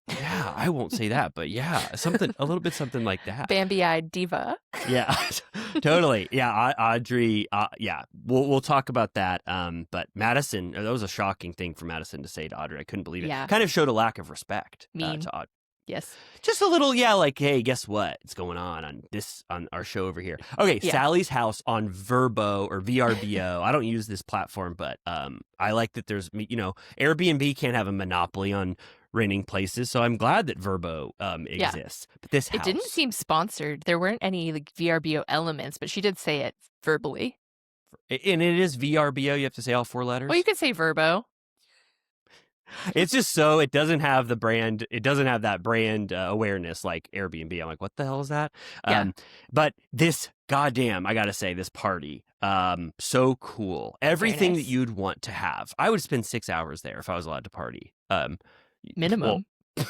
Yeah, I won't say that, but yeah, something a little bit something like that. Bambi-eyed diva. Yeah, totally. Yeah, Audrey. Yeah, we'll talk about that. But Madison, that was a shocking thing for Madison to say to Audrey. I couldn't believe it. Yeah, Kind of showed a lack of respect mean. to Audrey. Yes. Just a little, yeah, like, hey, guess what? It's going on our show over here. Okay, Yeah. Sally's house on Verbo or VRBO. I don't use this platform, but I like that there's, Airbnb can't have a monopoly on renting places, so I'm glad that Verbo Yeah. exists. But this It didn't house, seem sponsored. There weren't any like VRBO elements, but she did say it verbally. and it is VRBO. You have to say all four letters. Well, you could say Verbo. It's just so it doesn't have the brand. It doesn't have that brand awareness like Airbnb. I'm like, what the hell is that? Yeah. But this goddamn, I gotta say, this party, so cool. Everything that nice. you'd want to have. I would spend 6 hours there if I was allowed to party. Minimum. Well,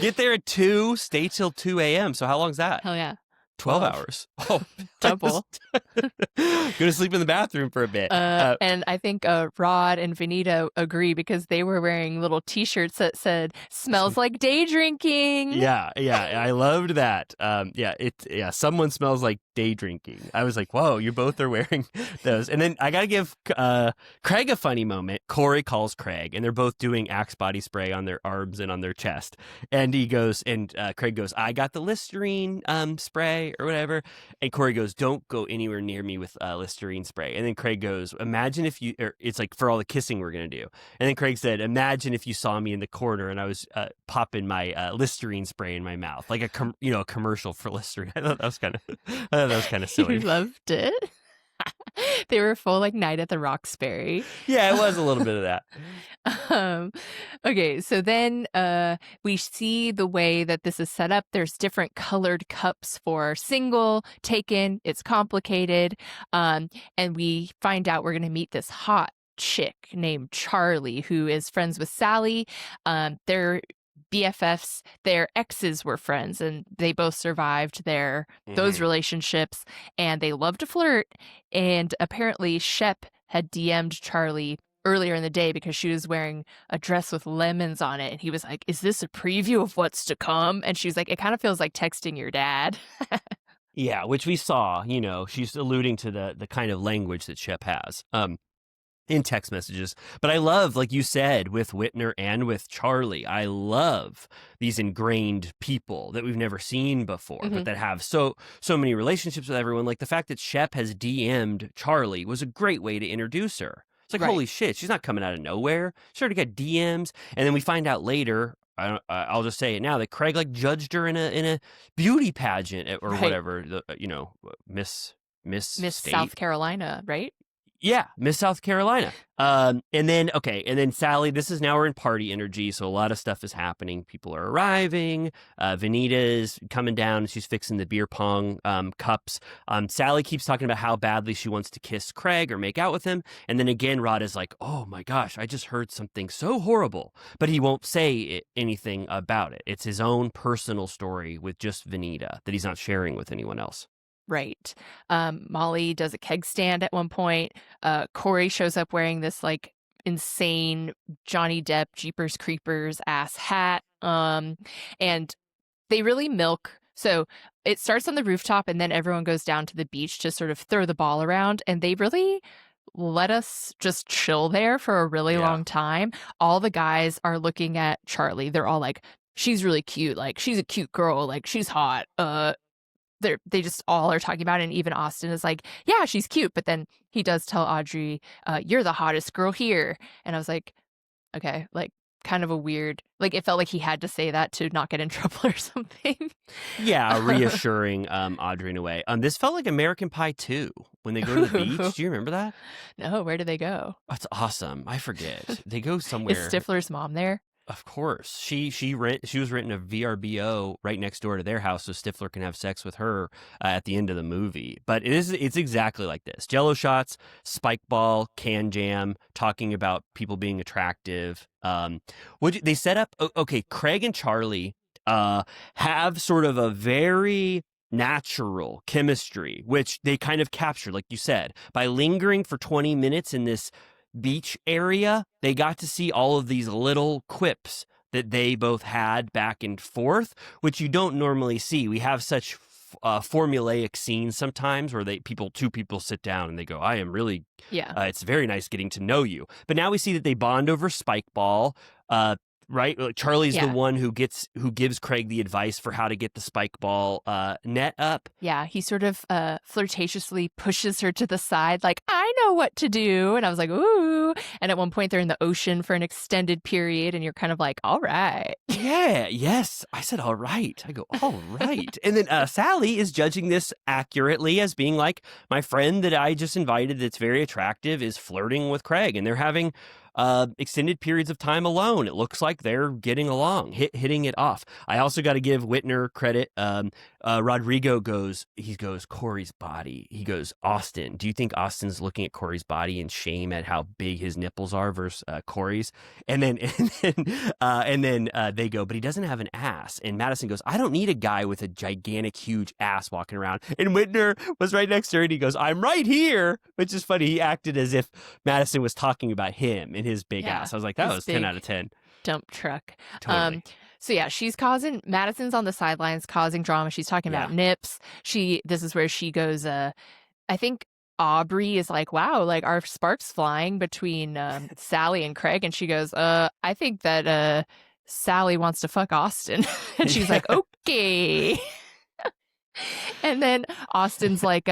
get there at 2, stay till 2 a.m. So how long's that? Hell yeah. 12 hours. Oh, Double. Go to sleep in the bathroom for a bit. And I think Rod and Vanita agree because they were wearing little T-shirts that said "smells like day drinking." Yeah, I loved that. Someone smells like day drinking. I was like, whoa, you both are wearing those. And then I gotta give Craig a funny moment. Corey calls Craig, and they're both doing Axe body spray on their arms and on their chest. And he goes, and Craig goes, I got the Listerine spray or whatever. And Corey goes, don't go anywhere near me with Listerine spray. And then Craig goes, imagine if you, or it's like for all the kissing we're gonna do. And then Craig said, imagine if you saw me in the corner and I was popping my Listerine spray in my mouth, like a commercial for Listerine. I thought that was kind of silly. You loved it. They were full like Night at the Roxbury. Yeah, it was a little bit of that. Okay, so then we see the way that this is set up. There's different colored cups for single, taken. It's complicated. And we find out we're going to meet this hot chick named Charlie who is friends with Sally. They're BFFs. Their exes were friends and they both survived those relationships, and they love to flirt. And apparently Shep had DM'd Charlie earlier in the day because she was wearing a dress with lemons on it, and he was like, is this a preview of what's to come? And she's like, it kind of feels like texting your dad. Yeah, which we saw, she's alluding to the kind of language that Shep has. In text messages. But I love, like you said, with Whitner and with Charlie, I love these ingrained people that we've never seen before, but that have so many relationships with everyone. Like the fact that Shep has DM'd Charlie was a great way to introduce her. It's like, holy shit, she's not coming out of nowhere. She already got DMs. And then we find out later, I'll just say it now, that Craig like judged her in a beauty pageant or whatever, Miss State. South Carolina, right? Yeah, Miss South Carolina. And then Sally, we're in party energy, so a lot of stuff is happening. People are arriving. Vanita's coming down. She's fixing the beer pong cups. Sally keeps talking about how badly she wants to kiss Craig or make out with him. And then again, Rod is like, oh my gosh, I just heard something so horrible. But he won't say anything about it. It's his own personal story with just Vanita that he's not sharing with anyone else. Right. Molly does a keg stand at one point. Corey shows up wearing this like insane Johnny Depp Jeepers Creepers ass hat. And they really milk. So it starts on the rooftop and then everyone goes down to the beach to sort of throw the ball around. And they really let us just chill there for a really long time. All the guys are looking at Charlie. They're all like, she's really cute. Like, she's a cute girl. Like, she's hot. They just all are talking about it, and even Austin is like, yeah, she's cute, but then he does tell Audrey, you're the hottest girl here. And I was like, okay, like kind of a weird, like it felt like he had to say that to not get in trouble or something. Yeah, reassuring Audrey in a way. This felt like American Pie 2 when they go to the beach. Do you remember that? No, where do they go? That's awesome. I forget. They go somewhere. Is Stifler's mom there? Of course, she was renting a VRBO right next door to their house, so Stifler can have sex with her at the end of the movie. But it's exactly like this: Jello shots, spike ball, can jam, talking about people being attractive. They set up? Okay, Craig and Charlie have sort of a very natural chemistry, which they kind of captured, like you said, by lingering for 20 minutes in this beach area. They got to see all of these little quips that they both had back and forth, which you don't normally see. We have such formulaic scenes sometimes where two people sit down and they go, I am really, it's very nice getting to know you. But now we see that they bond over spike ball. Right, Charlie's the one who gives Craig the advice for how to get the spike ball net up. Yeah, he sort of flirtatiously pushes her to the side, like, I know what to do. And I was like, ooh. And at one point, they're in the ocean for an extended period, and you're kind of like, all right. Yeah, yes. I said, all right. I go, all right. And then Sally is judging this accurately as being like, my friend that I just invited that's very attractive is flirting with Craig, and they're having extended periods of time alone. It looks like they're getting along, hitting it off. I also got to give Whitner credit. Rodrigo goes, Corey's body. He goes, Austin, do you think Austin's looking at Corey's body in shame at how big his nipples are versus Corey's? And then they go, but he doesn't have an ass. And Madison goes, I don't need a guy with a gigantic, huge ass walking around. And Whitner was right next to her, and he goes, I'm right here, which is funny. He acted as if Madison was talking about him and his big ass. I was like, that was 10 out of 10. Dump truck. Totally. So yeah, Madison's on the sidelines causing drama. She's talking about nips. This is where she goes, I think Aubrey is like, wow, like our sparks flying between Sally and Craig. And she goes, I think that Sally wants to fuck Austin. And she's like, okay. And then Austin's like,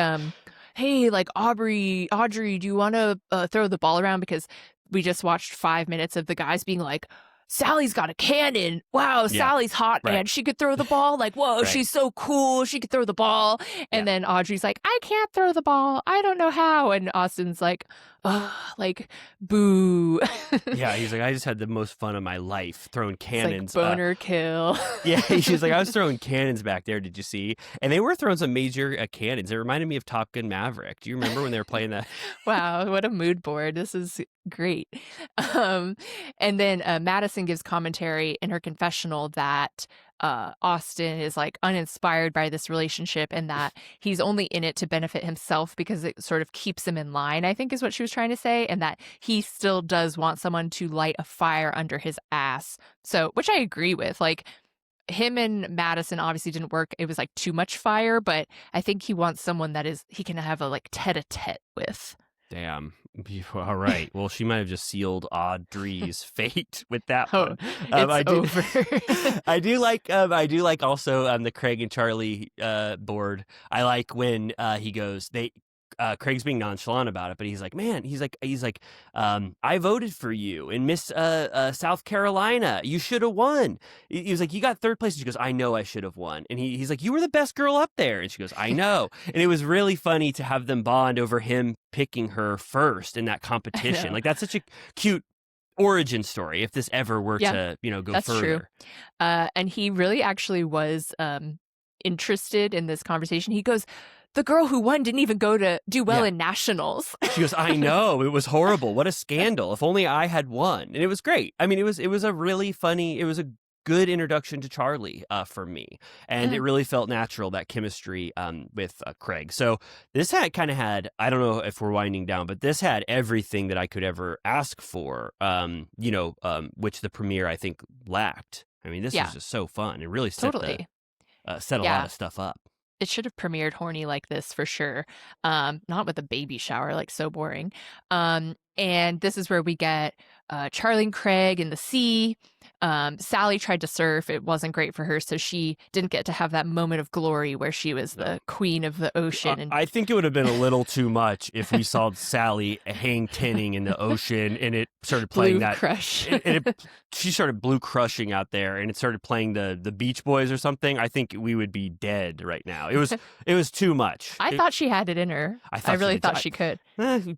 hey, like Audrey, do you want to throw the ball around? Because we just watched 5 minutes of the guys being like, Sally's got a cannon. Wow, Sally's hot, man. She could throw the ball. Like, whoa, she's so cool. She could throw the ball. And then Audrey's like, I can't throw the ball. I don't know how. And Austin's like, like, boo. Yeah, he's like, I just had the most fun of my life throwing cannons. Like boner kill. Yeah, she's like, I was throwing cannons back there. Did you see? And they were throwing some major cannons. It reminded me of Top Gun Maverick. Do you remember when they were playing that? Wow, what a mood board. This is great. And then Madison gives commentary in her confessional that Austin is like uninspired by this relationship and that he's only in it to benefit himself because it sort of keeps him in line, I think is what she was trying to say, and that he still does want someone to light a fire under his ass. So, which I agree with. Like, him and Madison obviously didn't work. It was like too much fire, but I think he wants someone that he can have a like tete-a-tete with. Damn. All right. Well, she might have just sealed Audrey's fate with that one. Over. I do like also the Craig and Charlie board. I like when he goes, Craig's being nonchalant about it, but he's like, man, he's like, I voted for you in Miss South Carolina. You should have won. He was like, you got third place. She goes, I know I should have won. And he's like, you were the best girl up there. And she goes, I know. And it was really funny to have them bond over him picking her first in that competition. Like, that's such a cute origin story if this ever were to, go that's further. True. And he really actually was interested in this conversation. He goes, the girl who won didn't even go to do well in nationals. She goes, I know, it was horrible. What a scandal. If only I had won. And it was great. I mean, it was a really funny, it was a good introduction to Charlie for me. And it really felt natural, that chemistry with Craig. So this had, I don't know if we're winding down, but this had everything that I could ever ask for, which the premiere, I think, lacked. I mean, this was just so fun. It really set a lot of stuff up. It should have premiered horny like this for sure. Not with a baby shower, like so boring. And this is where we get Charlie and Craig in the sea. Sally tried to surf. It wasn't great for her, so she didn't get to have that moment of glory where she was the queen of the ocean. And I think it would have been a little too much if we saw Sally hang tinning in the ocean and it started playing Blue Crush. She started blue crushing out there and it started playing the Beach Boys or something. I think we would be dead right now. It was too much. I thought she had it in her. I really thought she could.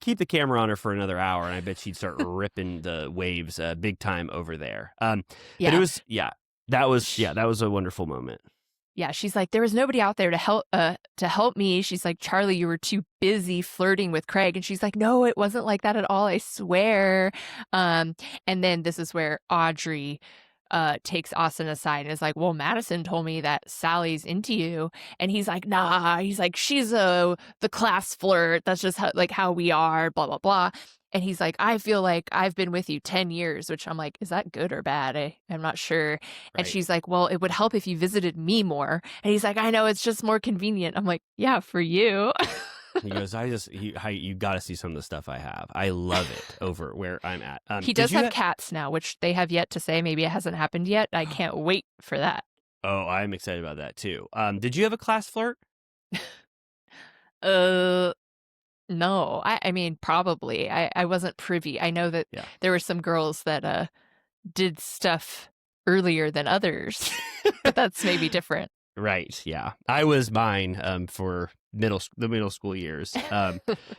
Keep the camera on her for another hour and I bet she'd start ripping the waves big time over there. But it Yeah. was, that was a wonderful moment. Yeah, she's like, there was nobody out there to help me. She's like, Charlie, you were too busy flirting with Craig. And she's like, no, it wasn't like that at all, I swear. And then this is where Audrey takes Austin aside and is like, well, Madison told me that Sally's into you. And he's like, nah. He's like, she's the class flirt. That's just how we are, blah, blah, blah. And he's like, I feel like I've been with you 10 years, which I'm like, is that good or bad? I'm not sure. And Right. she's like, well, it would help if you visited me more. And he's like, I know, it's just more convenient. I'm like, yeah, for you. He goes, you got to see some of the stuff I have. I love it over where I'm at. He does have cats now, which they have yet to say. Maybe it hasn't happened yet. I can't wait for that. Oh, I'm excited about that too. Did you have a class flirt? No, I mean, probably. I wasn't privy. I know that there were some girls that did stuff earlier than others, but that's maybe different. Right. Yeah. I was mine for the middle school years.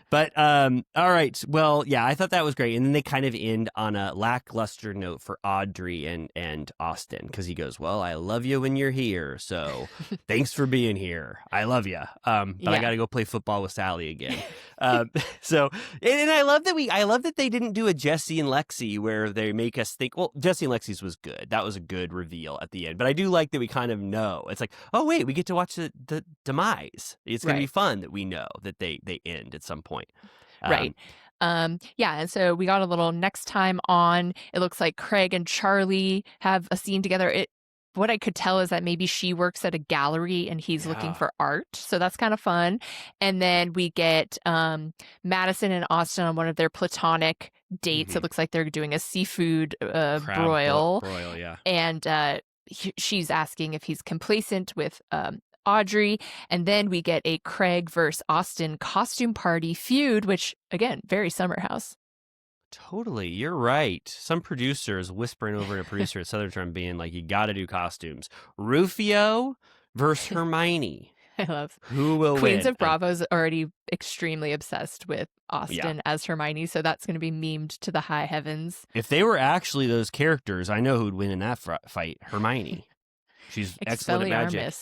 But all right. Well, yeah, I thought that was great. And then they kind of end on a lackluster note for Audrey and Austin, because he goes, well, I love you when you're here. So thanks for being here. I love you. But I got to go play football with Sally again. So, and I love that they didn't do a Jesse and Lexi where they make us think, well, Jesse and Lexi's was good. That was a good reveal at the end. But I do like that we kind of know. It's like, oh, wait, we get to watch the demise. It's going to be fun that we know that they end at some point. Right. Yeah, and so we got a little next time on. It looks like Craig and Charlie have a scene together. What I could tell is that maybe she works at a gallery and he's looking for art. So that's kind of fun. And then we get Madison and Austin on one of their platonic dates. Mm-hmm. It looks like they're doing a seafood broil. Broil, yeah. And she's asking if he's complacent with Audrey. And then we get a Craig versus Austin costume party feud, which, again, very Summer House. Totally. You're right. Some producer is whispering over to a producer at Southern Charm being like, you got to do costumes. Rufio versus Hermione. I love who will Queens win? of Bravo's already extremely obsessed with Austin as Hermione, so that's going to be memed to the high heavens. If they were actually those characters, I know who'd win in that fight. Hermione. She's excellent at magic.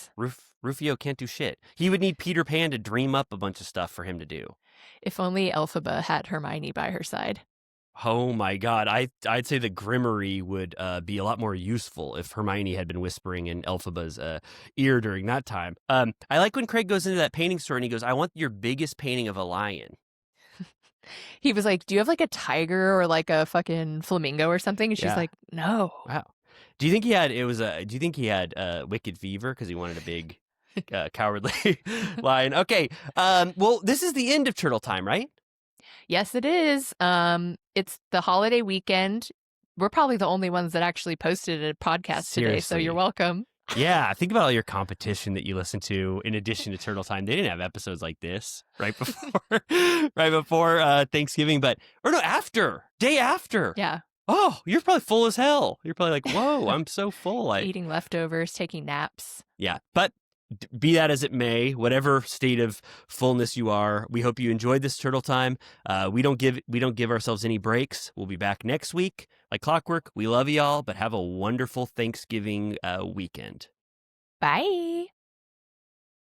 Rufio can't do shit. He would need Peter Pan to dream up a bunch of stuff for him to do. If only Elphaba had Hermione by her side. Oh my God. I'd say the Grimmery would be a lot more useful if Hermione had been whispering in Elphaba's ear during that time. I like when Craig goes into that painting store and he goes, I want your biggest painting of a lion. He was like, do you have like a tiger or like a fucking flamingo or something? And she's like, no. Wow. Do you think he had wicked fever because he wanted a big cowardly lion? Okay. Well, this is the end of Turtle Time, right? Yes, it is. It's the holiday weekend. We're probably the only ones that actually posted a podcast today, so you're welcome. Yeah, think about all your competition that you listen to in addition to Turtle Time. They didn't have episodes like this right before Thanksgiving, day after. Yeah. Oh, you're probably full as hell. You're probably like, whoa, I'm so full. Eating leftovers, taking naps. Yeah, but be that as it may, whatever state of fullness you are, we hope you enjoyed this Turtle Time. We don't give ourselves any breaks. We'll be back next week like clockwork. We love y'all, but have a wonderful Thanksgiving weekend. Bye.